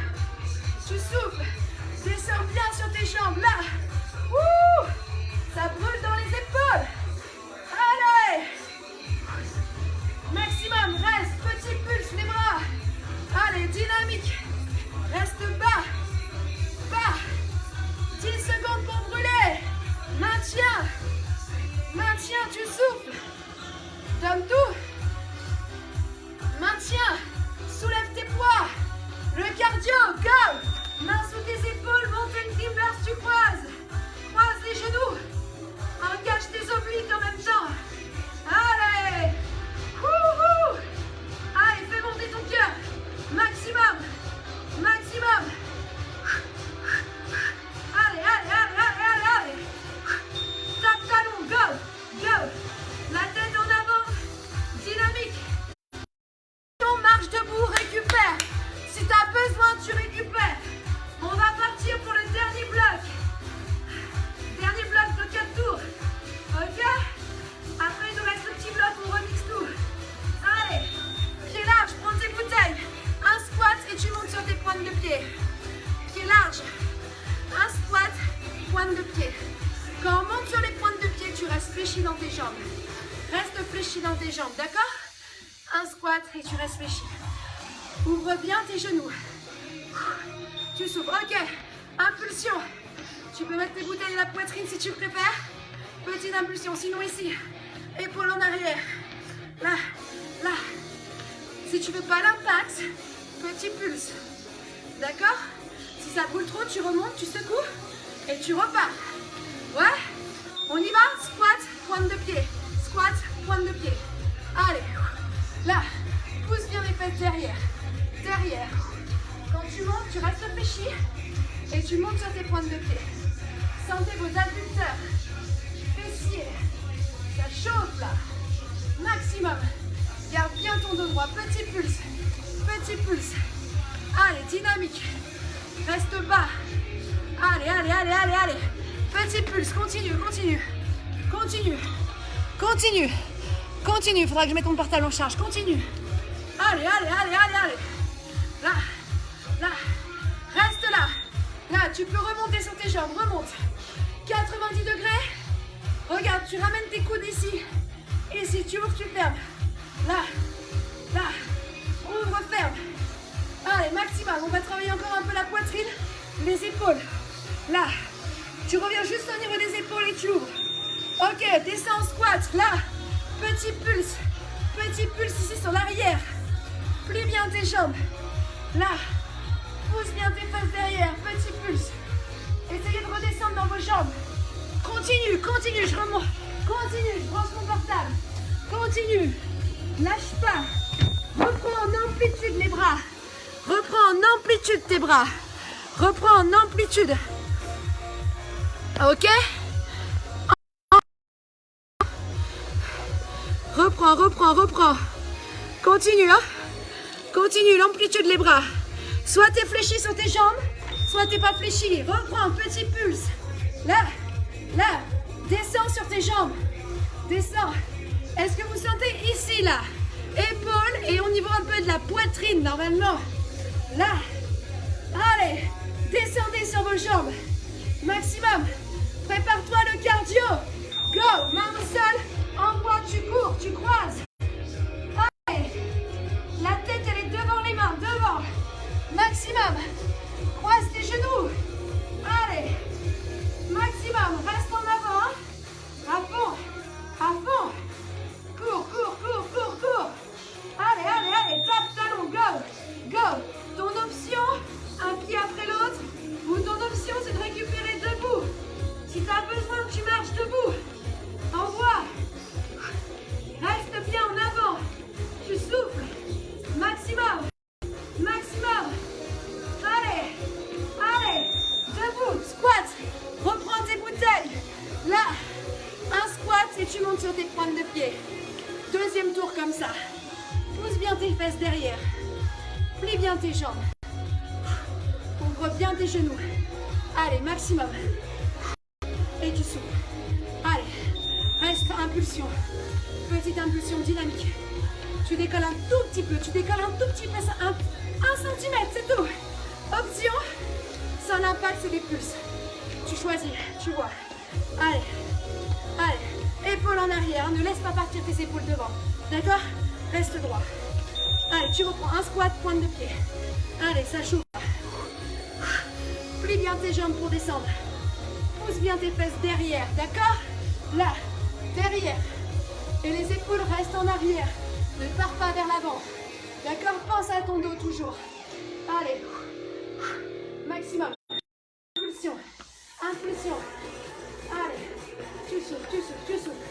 Tu souffles. Descends bien sur tes jambes, là. Ouh! Ça brûle dans les épaules. Allez! Maximum, reste. Petit pulse, les bras. Allez, dynamique. Reste bas. Bas. 10 secondes pour brûler. Maintiens. Maintiens, tu souffles. Donne tout. Maintiens. Soulève tes poids. Le cardio, go. Main sous tes épaules, mountain climbers, tu croises. Croise les genoux. Engage tes obliques en même temps. Allez. Wouhou. Allez, fais monter ton cœur. Maximum. Maximum. Allez, allez, allez, allez, allez, allez. Tape talon, go, go. La tête en avant. Dynamique. Marche debout, récupère. Si tu as besoin, tu récupères. On va partir pour le dernier bloc. Dernier bloc de 4 tours. Ok? Après, il nous reste le petit bloc, on remixe tout. Allez, pied large, prends tes bouteilles. Un squat et tu montes sur tes pointes de pied. Pied large. Un squat, pointe de pied. Quand on monte sur les pointes de pied, tu restes fléchi dans tes jambes. Reste fléchi dans tes jambes, d'accord? Un squat et tu restes fléchi. Ouvre bien tes genoux. Tu souffles. Ok. Impulsion. Tu peux mettre tes bouteilles à la poitrine si tu le préfères. Petite impulsion. Sinon ici. Épaule en arrière. Là. Là. Si tu veux pas l'impact, petit pulse. D'accord? Si ça brûle trop, tu remontes, tu secoues et tu repars. Ouais? On y va? Squat, pointe de pied. Squat, pointe de pied. Allez. Là, pousse bien les fesses derrière. Derrière. Quand tu montes, tu restes fléchi et tu montes sur tes pointes de pied. Sentez vos adducteurs, fessiers. Ça chauffe là. Maximum. Garde bien ton dos droit. Petit pulse. Petit pulse. Allez, dynamique. Reste bas. Allez, allez, allez, allez, allez. Petit pulse. Continue, continue. Continue. Continue. Continue, il faudra que je mette mon pantalon en charge. Continue. Allez, allez, allez, allez, allez. Là, là. Reste là. Là, tu peux remonter sur tes jambes. Remonte. 90 degrés. Regarde, tu ramènes tes coudes ici. Ici, tu ouvres, tu fermes. Là, là. Ouvre, ferme. Allez, maximum. On va travailler encore un peu la poitrine, les épaules. Là. Tu reviens juste au niveau des épaules et tu ouvres. Ok, descends en squat. Là. Petit pulse ici sur l'arrière. Plie bien tes jambes. Là, pousse bien tes fesses derrière. Petit pulse. Essayez de redescendre dans vos jambes. Continue, continue, je remonte. Continue, je branche mon portable. Continue. Lâche pas. Reprends en amplitude les bras. Reprends en amplitude tes bras. Reprends en amplitude. Ok? Reprends, reprends, reprends. Continue, hein. Continue, l'amplitude les bras. Soit t'es fléchi sur tes jambes, soit t'es pas fléchi. Reprends, petit pulse. Là, là. Descends sur tes jambes. Descends. Est-ce que vous sentez ici, là? Épaules et au niveau un peu de la poitrine, normalement. Là. Allez. Descendez sur vos jambes. Maximum. Prépare-toi le cardio. Go. Main au sol. Envoie, tu cours, tu croises. Allez. La tête, elle est devant les mains. Devant. Maximum. Croise tes genoux. Allez. Maximum. Reste en avant. À fond. À fond. Cours, cours, cours, cours, cours. Allez, allez, allez. Tape talon. Go. Go. Ton option, un pied après l'autre. Ou ton option, c'est de récupérer debout. Si tu as besoin, tu marches debout. Envoie. Reste bien sur tes pointes de pied. Deuxième tour comme ça. Pousse bien tes fesses derrière. Plie bien tes jambes. Ouvre bien tes genoux. Allez, maximum. Et tu souffles. Allez, reste impulsion. Petite impulsion dynamique. Tu décolles un tout petit peu. Tu décolles un tout petit peu. 1 centimètre, c'est tout. Option, sans impact, c'est des pulses. Tu choisis, tu vois. Allez, allez. Épaules en arrière. Ne laisse pas partir tes épaules devant. D'accord? Reste droit. Allez, tu reprends un squat, pointe de pied. Allez, ça chauffe. Plie bien tes jambes pour descendre. Pousse bien tes fesses derrière, d'accord? Là, derrière. Et les épaules restent en arrière. Ne pars pas vers l'avant. D'accord? Pense à ton dos toujours. Allez. Maximum. Impulsion. Impulsion. Allez. Tu souffles, tu souffles, tu souffles.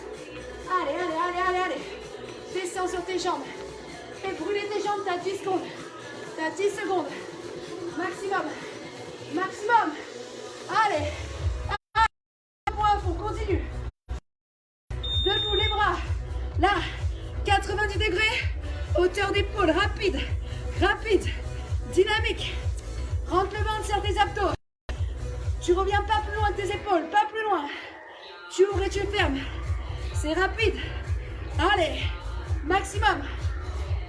Allez, allez, allez, allez, allez. Descends sur tes jambes. Et brûler tes jambes, t'as 10 secondes. T'as 10 secondes. Maximum. Maximum. Allez. À fond, continue. Debout, les bras. Là, 90 degrés. Hauteur d'épaule, rapide. Rapide. Dynamique. Rentre le ventre sur tes abdos. Tu reviens pas plus loin que tes épaules, pas plus loin. Tu ouvres et tu fermes. C'est rapide. Allez. Maximum.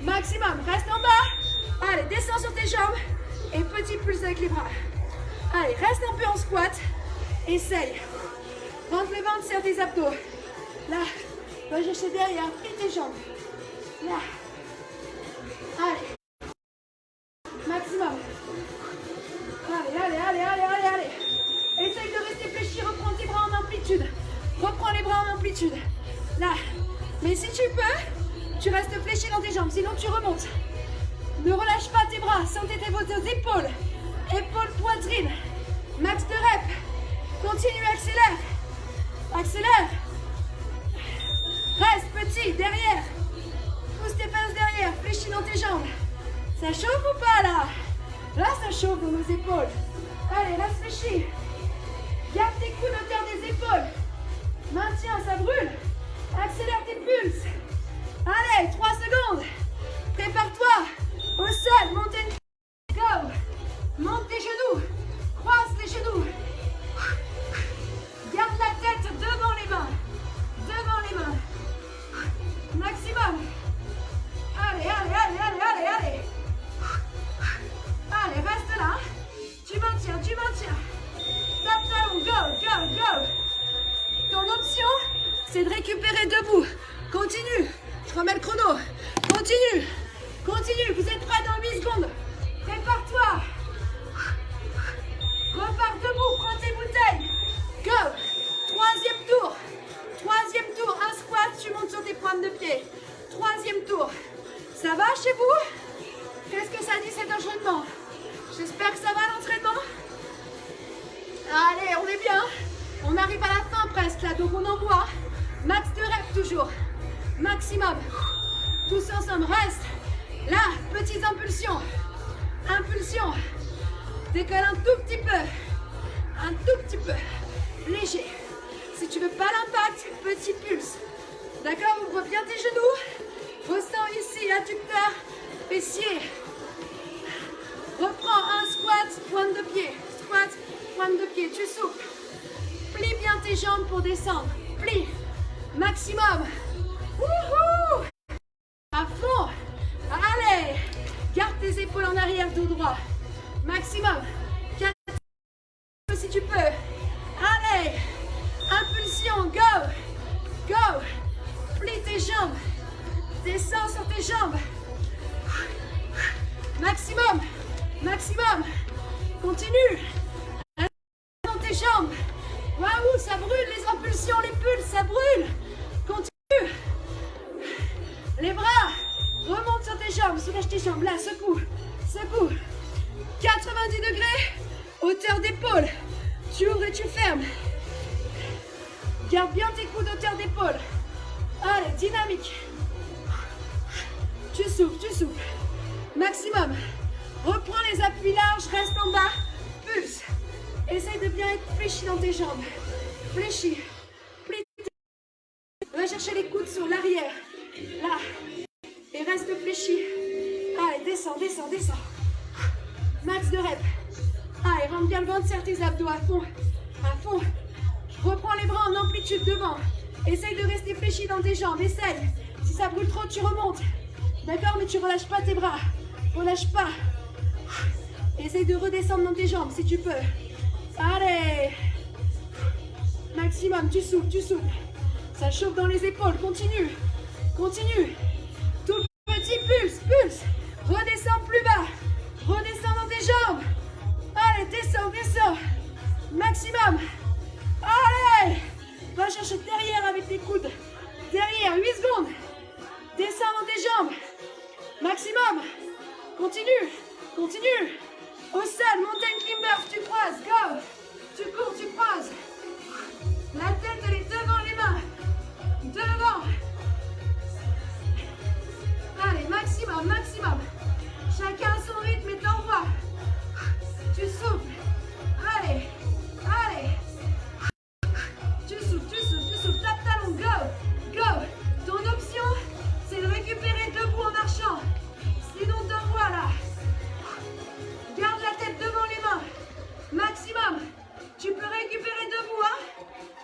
Maximum. Reste en bas. Allez, descends sur tes jambes. Et petit pulse avec les bras. Allez, reste un peu en squat. Essaye. Rentre le ventre sur tes abdos. Là. Va chercher derrière. Plie tes jambes. Là. Allez. Maximum. Allez, allez, allez, allez, allez, allez. Essaye de rester fléchi. Reprends tes bras en amplitude. Reprends les bras en amplitude. Là. Mais si tu peux, tu restes fléchi dans tes jambes. Sinon, tu remontes. Ne relâche pas tes bras. Sentez vos épaules. Épaules, poitrine. Max de rep. Continue, accélère. Accélère. Reste petit, derrière. Pousse tes fesses derrière. Fléchis dans tes jambes. Ça chauffe ou pas là? Là, ça chauffe dans nos épaules. Allez, reste fléchi. Garde tes coudes hauteur des épaules. Maintiens, ça brûle. Accélère tes pulses. Allez, 3 secondes. Prépare-toi. Au sol, monte une... Go. Monte tes genoux. Croise les genoux. Garde la tête devant les mains. Devant les mains. Maximum. Allez, allez, allez, allez, allez, allez. Allez, reste là. Tu maintiens, tu maintiens. Tape talon, go, go, go. Ton option, c'est de récupérer debout. Continue. Je remets le chrono. Continue. Continue. Vous êtes prêts dans 8 secondes. Prépare-toi. Repars debout. Prends tes bouteilles. Go. Troisième tour. Troisième tour. Un squat. Tu montes sur tes pointes de pied. Troisième tour. Ça va chez vous? Qu'est-ce que ça dit cet enchaînement? J'espère que ça va l'entraînement. Allez, on est bien. On arrive à la fin presque là, donc on envoie. Max de rep toujours. Maximum. Tous ensemble, reste. Là, petite impulsion. Impulsion. Décolle un tout petit peu. Un tout petit peu. Léger. Si tu veux pas l'impact, petit pulse. D'accord? Ouvre bien tes genoux. Ressens ici, adducteur, fessier. Reprends un squat, pointe de pied. Squat, pointe de pied. Tu souffles. Plie bien tes jambes pour descendre. Plie. Maximum. Wouhou! À fond. Allez. Garde tes épaules en arrière, dos droit. Maximum. 4 si tu peux. Allez. Impulsion. Go. Go. Plie tes jambes. Descends sur tes jambes. Maximum. Maximum. Continue. Dans tes jambes. Waouh, ça brûle les impulsions, les pulses, ça brûle. Continue. Les bras. Remonte sur tes jambes. Soulève tes jambes. Là, secoue. Secoue. 90 degrés. Hauteur d'épaule. Tu ouvres et tu fermes. Garde bien tes coudes hauteur d'épaule. Allez, dynamique. Tu souffles, tu souffles. Maximum. Reprends les appuis larges, reste en bas. Pulse. Essaye de bien être fléchi dans tes jambes. Fléchi. Plie. Va chercher les derrière. Là. Et reste fléchi. Allez, descends, descends, descends. Max de rep. Allez, rentre bien le ventre, serre tes abdos à fond. À fond. Reprends les bras en amplitude devant. Essaye de rester fléchi dans tes jambes. Essaye. Si ça brûle trop, tu remontes. D'accord, mais tu relâches pas tes bras. Relâche pas. Essaye de redescendre dans tes jambes si tu peux. Allez. Maximum, tu souffles, tu souffles. Ça chauffe dans les épaules. Continue. Continue. Tout petit pulse, pulse. Redescends plus bas. Redescends dans tes jambes. Allez, descends, descends. Maximum. Allez. Va chercher derrière avec tes coudes. Derrière, 8 secondes. Descends dans tes jambes. Maximum. Continue. Continue. Au sol, mountain climber, tu croises. Go. Tu cours, tu croises. La tête, elle est devant les mains. Devant. Allez, maximum, maximum. Chacun à son rythme et t'envoie. Tu souffles. Allez. Allez. Tu souffles, tu souffles, tu souffles. Tape talon. Go. Go. Ton option, c'est de récupérer debout en marchant. Sinon, t'envoie là. Garde la tête devant les mains. Maximum. Tu peux récupérer debout, hein.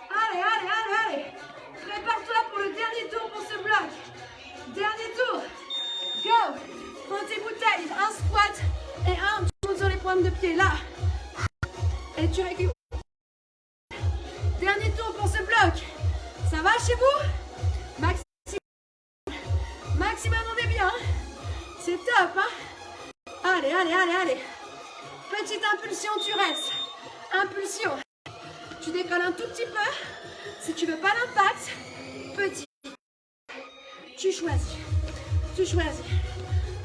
Allez, allez, allez, allez. Prépare-toi pour le dernier tour pour ce bloc. Dernier tour. Go. Prends tes bouteilles. Un squat et un. Tu montes sur les pointes de pied. Là. Et tu récupères. Dernier tour pour ce bloc. Ça va chez vous? Maximum, on est bien. C'est top, hein. Allez, allez, allez, allez. Petite impulsion, tu restes. Impulsion. Tu décolles un tout petit peu. Si tu veux pas d'impact, petit. Tu choisis. Tu choisis.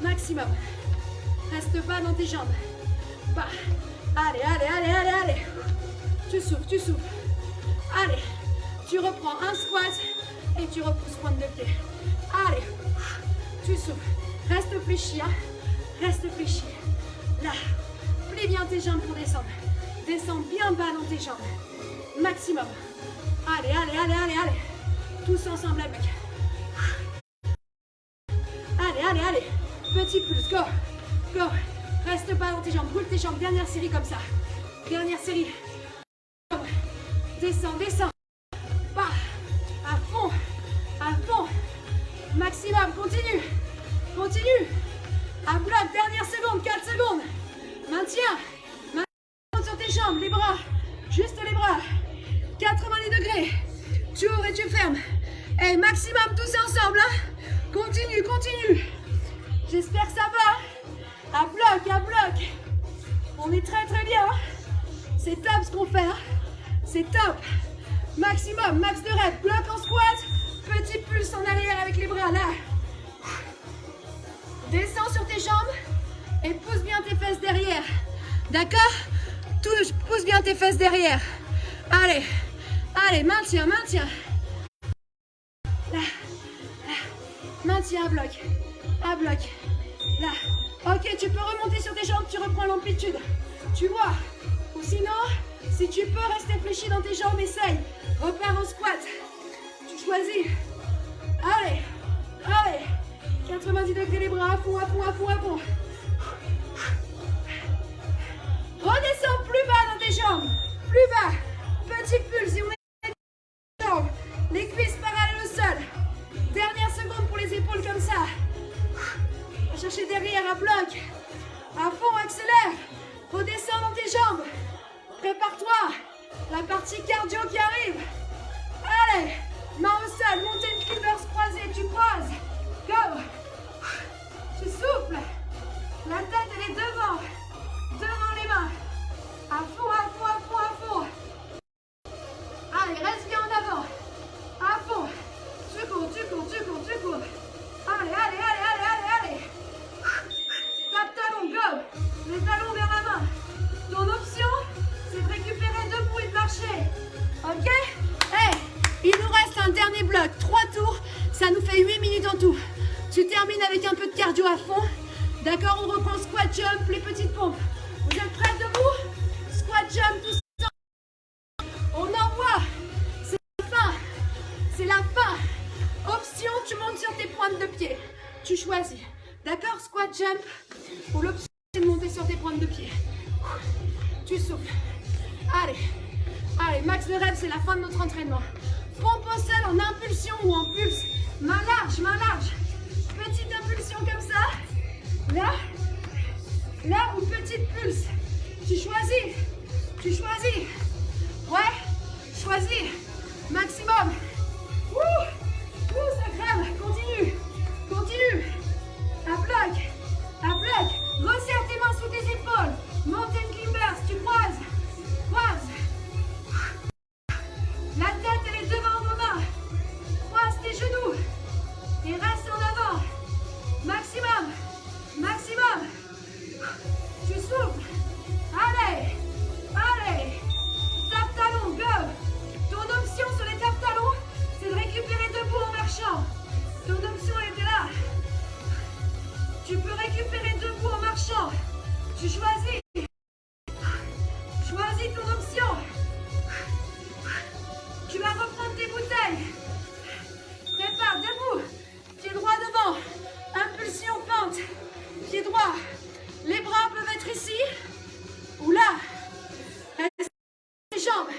Maximum. Reste pas dans tes jambes. Pas. Allez, allez, allez, allez, allez. Tu souffles, tu souffles. Allez. Tu reprends un squat et tu repousses pointe de pied. Allez. Tu souffles. Reste fléchi, hein. Reste fléchi. Là. Plie bien tes jambes pour descendre. Descends bien bas dans tes jambes. Maximum. Allez, allez, allez, allez, allez. Tous ensemble avec. Allez, allez, allez. Petit pulse. Go. Go. Reste pas dans tes jambes. Brûle tes jambes. Dernière série comme ça. Dernière série. Descends, descends. Pas. À fond. À fond. Maximum. Continue. Continue. À bloc. Dernière seconde. 4 secondes. Maintiens. Maintiens sur tes jambes. Les bras. Juste les bras. 90 degrés. Tu ouvres et tu fermes. Et maximum tous ensemble. Hein. Continue, continue. J'espère que ça va. À bloc, à bloc. On est très très bien. C'est top ce qu'on fait. Hein. C'est top. Maximum, max de reps. Bloc en squat. Petit pulse en arrière avec les bras là. Descends sur tes jambes. Et pousse bien tes fesses derrière. D'accord? Pousse bien tes fesses derrière. Allez. Allez, maintiens, maintiens. Là. Là. Maintiens à bloc. À bloc. Là. Ok, tu peux remonter sur tes jambes, tu reprends l'amplitude. Tu vois? Ou sinon, si tu peux rester fléchi dans tes jambes, essaye. Repars en squat. Tu choisis. Allez. Allez. 90 degrés les bras à fond, à fond, à fond, à fond. Redescends plus bas dans tes jambes. Plus bas. Petit pulse. Et on est jambes. Les cuisses parallèles au sol. Dernière seconde pour les épaules comme ça. Va chercher derrière à bloc. À fond, accélère. Redescends dans tes jambes. Prépare-toi. La partie cardio qui arrive. Allez. Main au sol. Mountain climbers croisés. Tu croises. Go. Tu souffles. La tête, elle est devant. Devant les mains. À fond, à fond, à fond, à fond. Allez, reste bien en avant. À fond. Tu cours, tu cours, tu cours, tu cours. Allez, allez, allez, allez, allez, allez. Tape talon, go. Les talons vers la main. Ton option, c'est de récupérer debout et de marcher. Ok? Hey, il nous reste un dernier bloc. 3 tours. Ça nous fait 8 minutes en tout. Tu termines avec un peu de cardio à fond. D'accord, on reprend squat jump, les petites pompes. Vous êtes prêts debout? Squat jump, tout ça. On envoie. C'est la fin. C'est la fin. Option, tu montes choisis. D'accord? Squat, jump. Ou l'option, c'est de monter sur tes pointes de pied. Tu souffles. Allez. Allez, max de rêve, c'est la fin de notre entraînement. Pompe au sol en impulsion ou en pulse. Main large, main large. Petite impulsion comme ça. Là. Là ou petite pulse. Tu choisis. Tu choisis. Ouais. Choisis. Maximum. Ouh. Ouh, ça crame. Continue. Continue. À bloc. À bloc. Resserre tes mains sous tes épaules. Mountain climbers. Tu croises. Croise. La tête, elle est devant vos mains. Croise tes genoux. Et reste en avant. Maximum. Maximum. Tu souffles. Allez. Allez. Tape talon. Go. Ton option sur les tapes talons, c'est de récupérer debout en marchant. Ton option était là. Tu peux récupérer debout en marchant. Tu choisis. Choisis ton option. Tu vas reprendre tes bouteilles. Prépare, debout. Pied droit devant. Impulsion, pente. Pied droit. Les bras peuvent être ici ou là. Reste les jambes.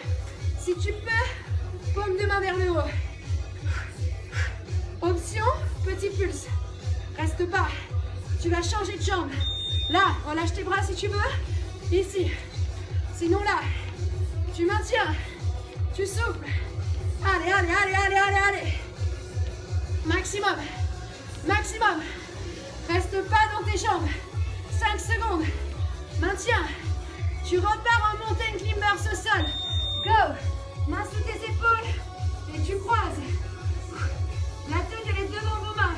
Si tu peux, paume de main vers le haut. Option, petit pulse. Reste pas. Tu vas changer de jambe. Là, relâche tes bras si tu veux. Ici. Sinon là, tu maintiens. Tu souffles. Allez, allez, allez, allez, allez, allez. Maximum. Maximum. Reste pas dans tes jambes. 5 secondes. Maintiens. Tu repars en mountain climbers au sol. Go. Main sous tes épaules. Et tu croises. La tête, elle est devant vos mains.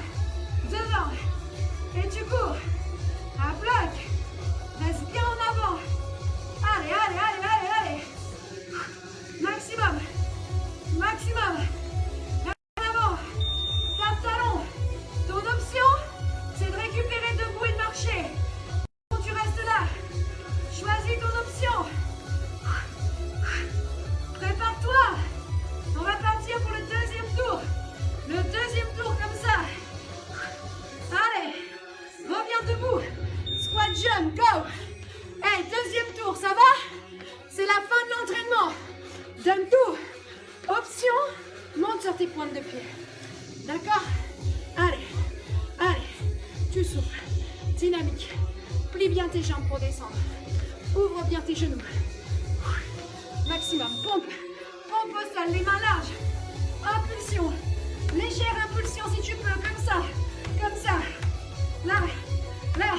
Devant. Et tu cours. À bloc. Reste bien en avant. Allez, allez, allez, allez, allez. Maximum. Maximum. Reste en avant. Tape talon. Ton option, c'est de récupérer debout et de marcher. Tu restes là. Choisis ton option. Prépare-toi. On va partir pour le deuxième tour. Le deuxième tour comme ça. Allez. Reviens debout. Squat jump, go. Hey, deuxième tour, ça va? C'est la fin de l'entraînement. Donne tout. Option, monte sur tes pointes de pied. D'accord? Allez. Allez. Tu souffles. Dynamique. Plie bien tes jambes pour descendre. Ouvre bien tes genoux. Maximum. Pompe. Pompe au sol, les mains larges. Impulsion. Légère impulsion si tu peux, comme ça. Comme ça. Là. Là.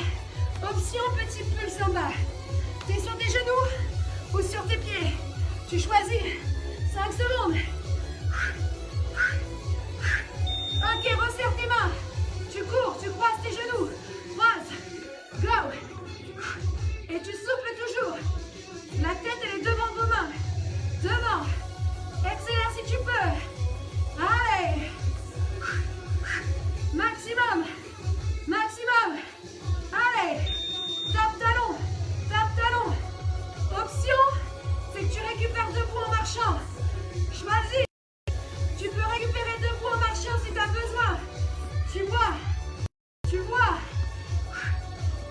Option, petit pulse en bas. T'es sur tes genoux ou sur tes pieds. Tu choisis. 5 secondes. Ok, resserre tes mains. Tu cours, tu croises tes genoux. Croise. Go. Et tu souffles toujours. La tête, elle est devant vos mains. Devant. Accélère si tu peux. Allez. Maximum. Maximum. Allez. Tape talon. Tape talon. Option, c'est que tu récupères debout en marchant. Choisis. Tu peux récupérer debout en marchant si tu as besoin. Tu vois. Tu vois.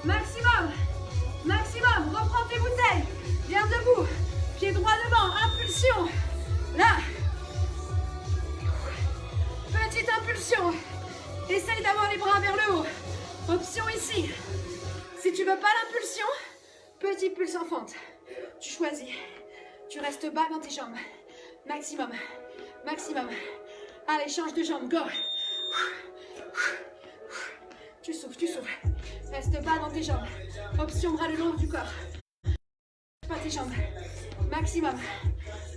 Maximum. Maximum. Reprends tes bouteilles. Viens debout. Pied droit devant. Impulsion. Là. Petite impulsion. Essaye d'avoir les bras vers le haut. Option ici. Si tu veux pas l'impulsion, petit pulse en fente. Tu choisis. Tu restes bas dans tes jambes. Maximum. Maximum. Allez, change de jambe. Go. Tu souffles, tu souffles. Reste bas dans tes jambes. Option bras le long du corps. Pas tes jambes. Maximum.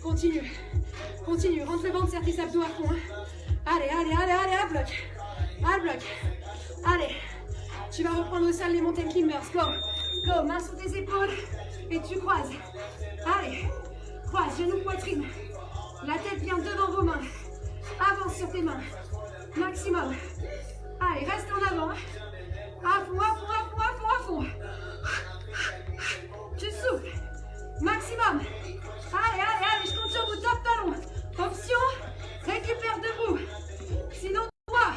Continue. Continue. Rentre le ventre, serre tes abdos à fond. Allez, allez, allez, allez, à bloc. À bloc. Allez. Tu vas reprendre au sol les mountain climbers. Go. Go. Main sous tes épaules. Et tu croises. Allez. Croise, genou, poitrine. La tête vient devant vos mains. Avance sur tes mains. Maximum. Allez, reste en avant. À fond, à fond, à fond, à fond, à fond. Tu souffles. Maximum. Allez, allez, allez, je compte sur vous. Top talon. Option, récupère debout. Sinon, toi.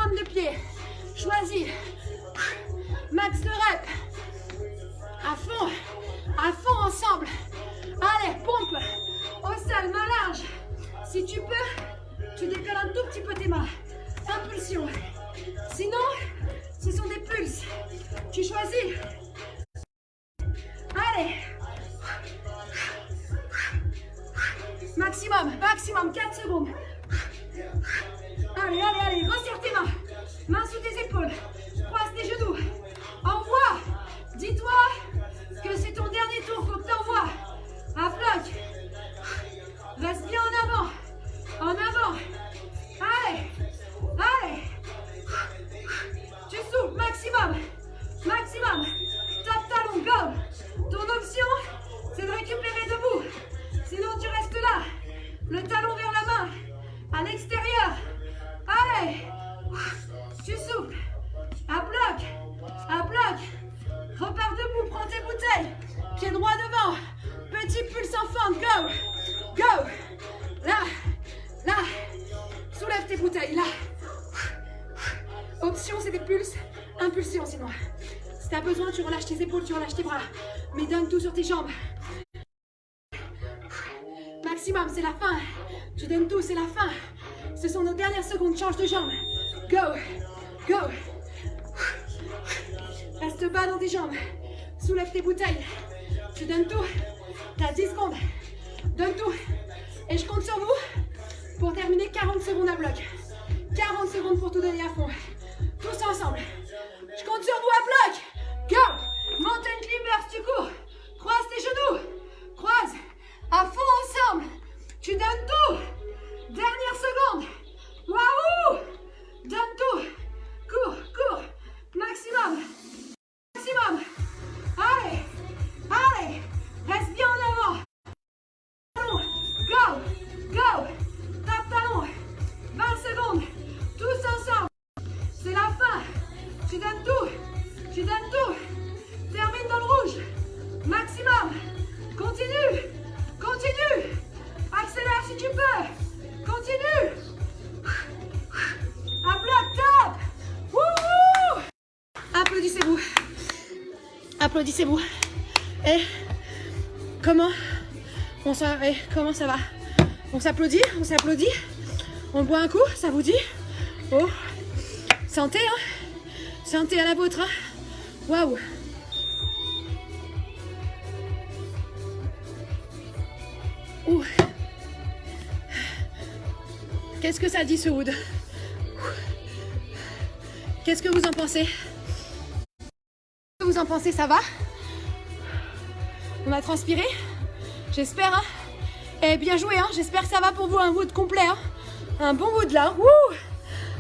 maximum de pieds. Choisis. Max de rep. À fond ensemble. Allez, pompe. Au sol, main large. Si tu peux, tu décolles un tout petit peu tes mains. Impulsion. Sinon, ce sont des pulses. Tu choisis. Allez. Maximum, 4 secondes. Allez, resserre tes mains. Mains sous tes épaules. Croise tes genoux. Envoie. Dis-toi que c'est ton dernier tour, faut que t'envoies. À bloc. Reste bien en avant. Allez. Tu souffles, maximum. Top talon, go. Ton option, c'est de récupérer debout. Sinon, tu restes là. Le talon vers la main. À l'extérieur. Allez. Tu souffles. À bloc. Repars debout, prends tes bouteilles. Pied droit devant. Petit pulse en fente, go. Là. Soulève tes bouteilles, là. Option, c'est des pulses. Impulsion, sinon. Si t'as besoin, tu relâches tes épaules, tu relâches tes bras. Mais donne tout sur tes jambes. Maximum, c'est la fin. Tu donnes tout, c'est la fin. Ce sont nos dernières secondes. Change de jambes. Go. Reste bas dans tes jambes. Soulève tes bouteilles. Tu donnes tout. T'as 10 secondes. Donne tout. Et je compte sur vous pour terminer 40 secondes à bloc. 40 secondes pour tout donner à fond. Tous ensemble. Je compte sur vous à bloc. Go. Mountain climbers, tu cours. Croise tes genoux. Croise. À fond ensemble. Tu donnes tout. Dernière seconde. Waouh. Donne tout. Cours. Maximum. Allez. Reste bien en avant. Go. Tape talon. 20 secondes. Tous ensemble. C'est la fin. Tu donnes tout. Termine dans le rouge. Maximum. Continue. Accélère si tu peux. Continue. À bloc, top. Wouhou. Applaudissez-vous. Et comment ça va? On s'applaudit. On boit un coup, ça vous dit? Oh, santé, hein? Santé à la vôtre, hein? Waouh! Ouh. Qu'est-ce que ça dit, ce wood? Qu'est-ce que vous en pensez? Ça va? On a transpiré? J'espère, hein? Et bien joué, hein? J'espère que ça va pour vous, un wood complet, hein? Un bon wood là. Wouh!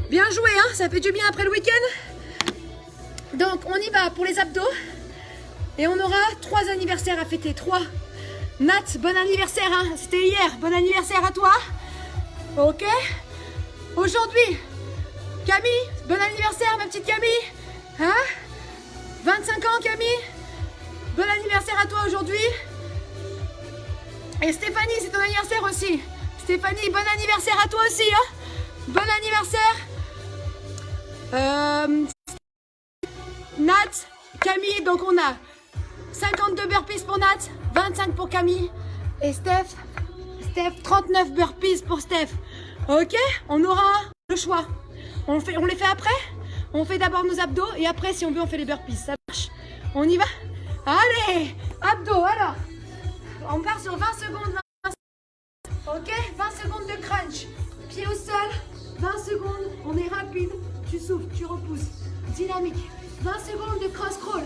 Bien joué, hein? Ça fait du bien après le week-end. Donc on y va pour les abdos. Et on aura 3 anniversaires à fêter. 3. Nat, bon anniversaire, hein? C'était hier. Bon anniversaire à toi. Ok. Aujourd'hui, Camille, bon anniversaire ma petite Camille. Hein? 25 ans Camille. Bon anniversaire à toi aujourd'hui. Et Stéphanie, c'est ton anniversaire aussi. Stéphanie, bon anniversaire à toi aussi, hein? Bon anniversaire. Nat, Camille, donc on a 52 burpees pour Nat, 25 pour Camille. Et Steph, 39 burpees pour Steph. Ok, on aura le choix. On les fait après. On fait d'abord nos abdos et après, si on veut, on fait les burpees. Ça marche. On y va? Allez, abdos, alors. On part sur 20 secondes. Ok, 20 secondes de crunch. Pied au sol, 20 secondes. On est rapide. Tu souffles, tu repousses. Dynamique. 20 secondes de cross crawl.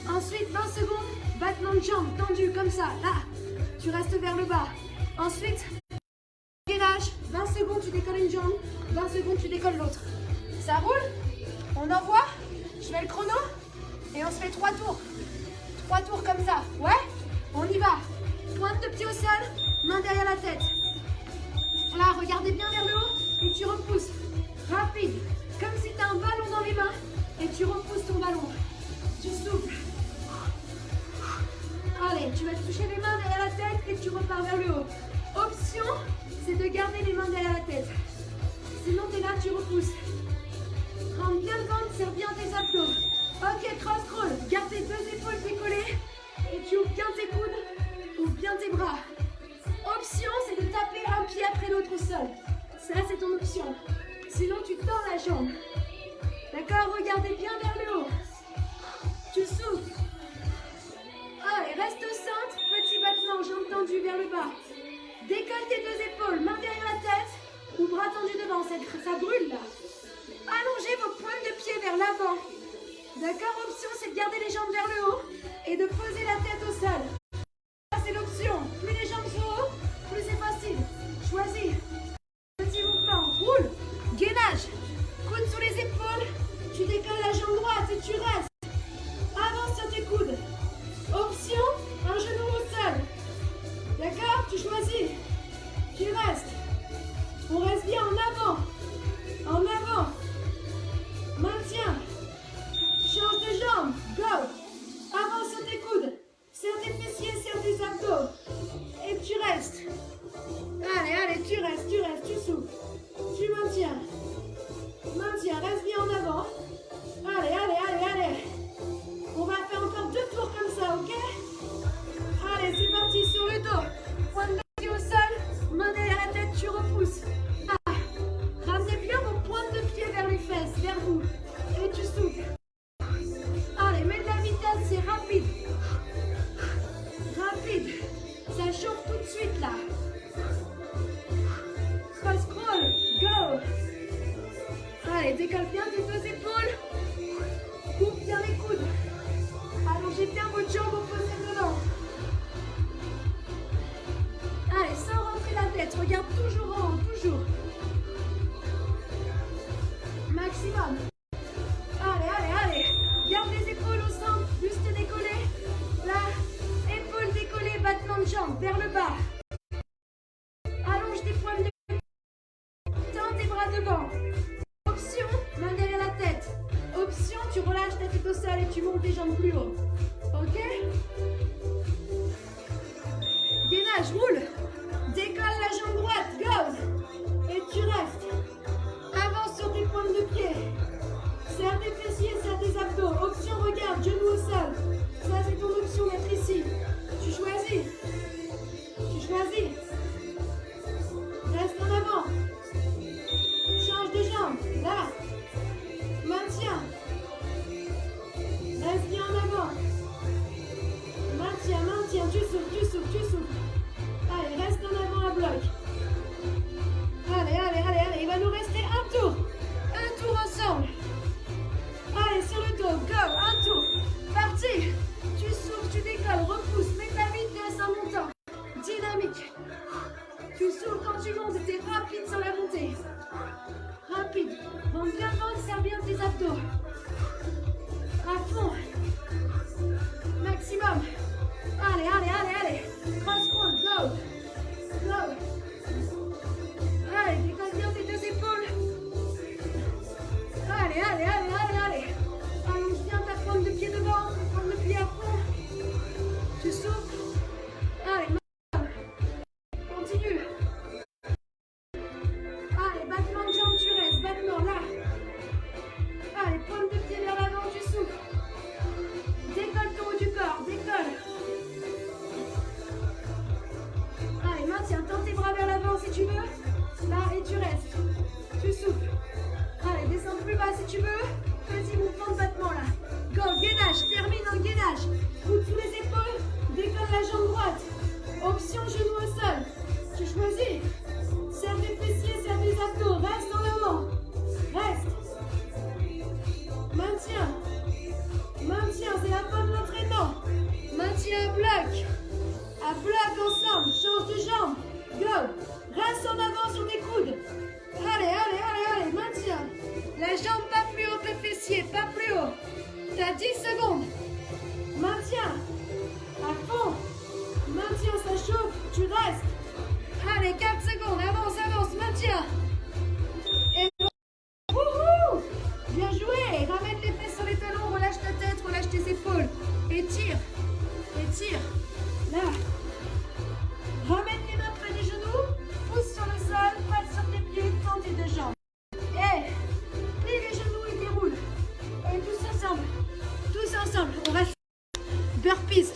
Ensuite, 20 secondes, battement de jambes, tendu comme ça. Là, tu restes vers le bas. Ensuite, gainage. 20 secondes, tu décolles une jambe. 20 secondes, tu décolles l'autre. Ça roule? On envoie? Je mets le chrono. Et on se fait 3 tours. 3 tours comme ça. Ouais? On y va. Pointe de pied au sol, main derrière la tête. Là, regardez bien vers le haut et tu repousses. Rapide. Comme si tu as un ballon dans les mains et tu repousses ton ballon. Tu souffles. Allez, tu vas te toucher les mains derrière la tête et tu repars vers le haut. Option, c'est de garder les mains derrière la tête. Sinon, tu es là, tu repousses. Rentre bien le ventre, serre bien tes abdos. Ok, cross crawl. Garde tes deux épaules décollées. Et tu ouvres bien tes coudes. Ouvre bien tes bras. Option, c'est de taper un pied après l'autre au sol. Ça, c'est ton option. Sinon, tu tords la jambe. D'accord? Regardez bien vers le haut. Tu souffles. Allez, reste au centre. Petit battement, jambes tendues vers le bas. Décolle tes deux épaules, main derrière la tête. Ou bras tendus devant, ça brûle là. Allongez vos pointes de pied vers l'avant. D'accord? Option, c'est de garder les jambes vers le haut et de poser la tête au sol. Ça, c'est l'option. Plus les jambes sont haut, plus c'est facile. Choisis. Petit mouvement. Roule. Gainage. Coude sous les épaules. Tu décolles la jambe droite et tu restes. Avance sur tes coudes. Option, un genou au sol. D'accord? Tu choisis. Tu restes. On reste bien en avant. En avant. Maintiens. Change de jambe. Go. Avance sur tes coudes. Serre tes fessiers, serre tes abdos. Et tu restes. Allez, tu restes, tu souffles. Tu maintiens. Maintiens, reste bien en avant. Allez. On va faire encore 2 tours comme ça, ok? Allez, c'est parti, sur le dos. Point de pied au sol, main derrière la tête, tu repousses. Ah. Ramenez bien vos pointes de pied vers les fesses, vers vous. Et tu souffles. Allez, mets de la vitesse, c'est rapide. Rapide. Ça chauffe tout de suite là. Cross crawl, go. Allez, décolle bien tes deux épaules. Coupe bien les coudes. Allongez bien votre jambe opposée devant. Allez, sans rentrer la tête. Regarde toujours en haut, toujours. Maximum. Allez. Garde les épaules au centre. Buste décollé. Là, épaules décollées, battement de jambes vers le bas. Allonge tes pointes de pied. Tends tes bras devant. Option, main derrière la tête. Option, tu relâches ta tête au sol et tu montes tes jambes plus haut. Ok? Gainage, roule. Décolle la jambe droite, go. Et tu restes. Avance sur tes pointes de pied. Serre tes fessiers, serre tes abdos. Option, regarde, genou au sol. Ça, c'est ton option d'être ici. Tu choisis. Reste en avant. Change de jambe. Là. Maintiens. Reste bien en avant. Maintiens. Tu souffles.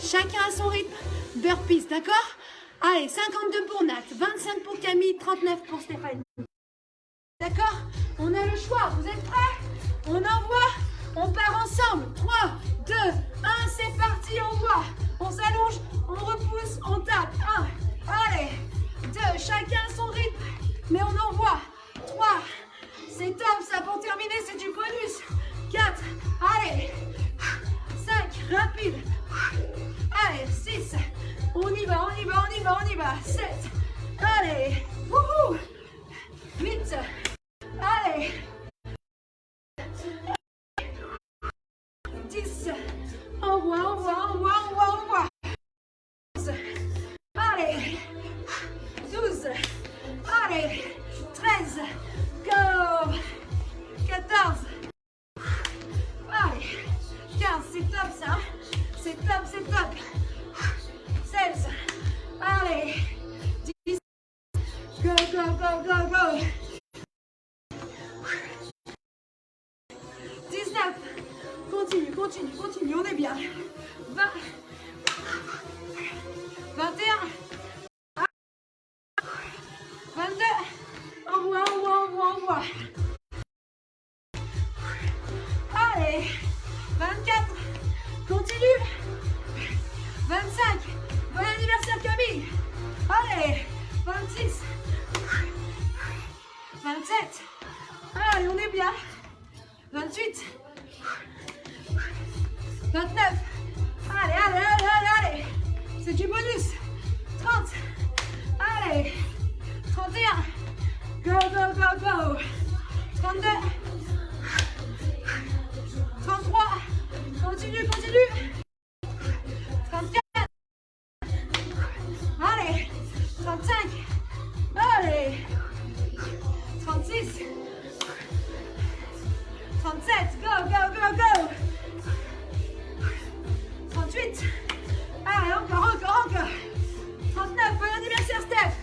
Chacun à son rythme. Burpees, d'accord? Allez, 52 pour Nat, 25 pour Camille, 39 pour Stéphanie. D'accord? On a le choix. Vous êtes prêts? On envoie. On part ensemble. 3, 2, 1, c'est parti, on voit. On s'allonge, on repousse, on tape. 1, allez. 2, chacun à son rythme. Mais on envoie. 3, c'est top, ça pour terminer, c'est du bonus. 4, allez. 5, rapide. Allez, 6, on y va, on y va, on y va, on y va. 7, allez. Wouhou. 8, allez. 10, envoie, envoie, envoie, envoie, envoie. 11, allez. 12, allez. 13, go. 14, allez. 15, c'est top ça. C'est top, c'est top. 16, allez. 10, go, go, go, go, go. 19, continue, continue, continue, on est bien. 20, 21, 22, envoie, envoie, envoie, envoie. Allez, 24, continue. 25, bon anniversaire Camille. Allez, 26, 27, allez, on est bien. 28, 29, allez, allez, allez, allez, allez, c'est du bonus. 30, allez, 31, go, go, go, go. 32, 33, continue, continue. 34, allez, 35, allez, 36, 37, go, go, go, go. 38, allez, encore, encore, encore. 39, bon anniversaire Steph.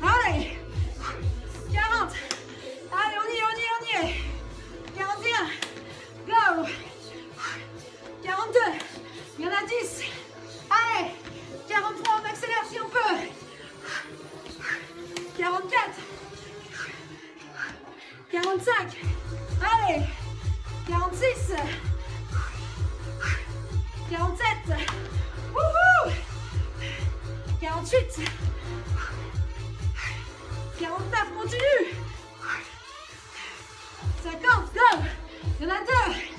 Allez, 40, allez, on y est, on y est, on y est. 41, go. 42, il y en a 10. Allez, 43, on accélère si on peut. 44, 45, allez, 46, 47, wouhou, 48, 49, continue. 50, go, il y en a 2.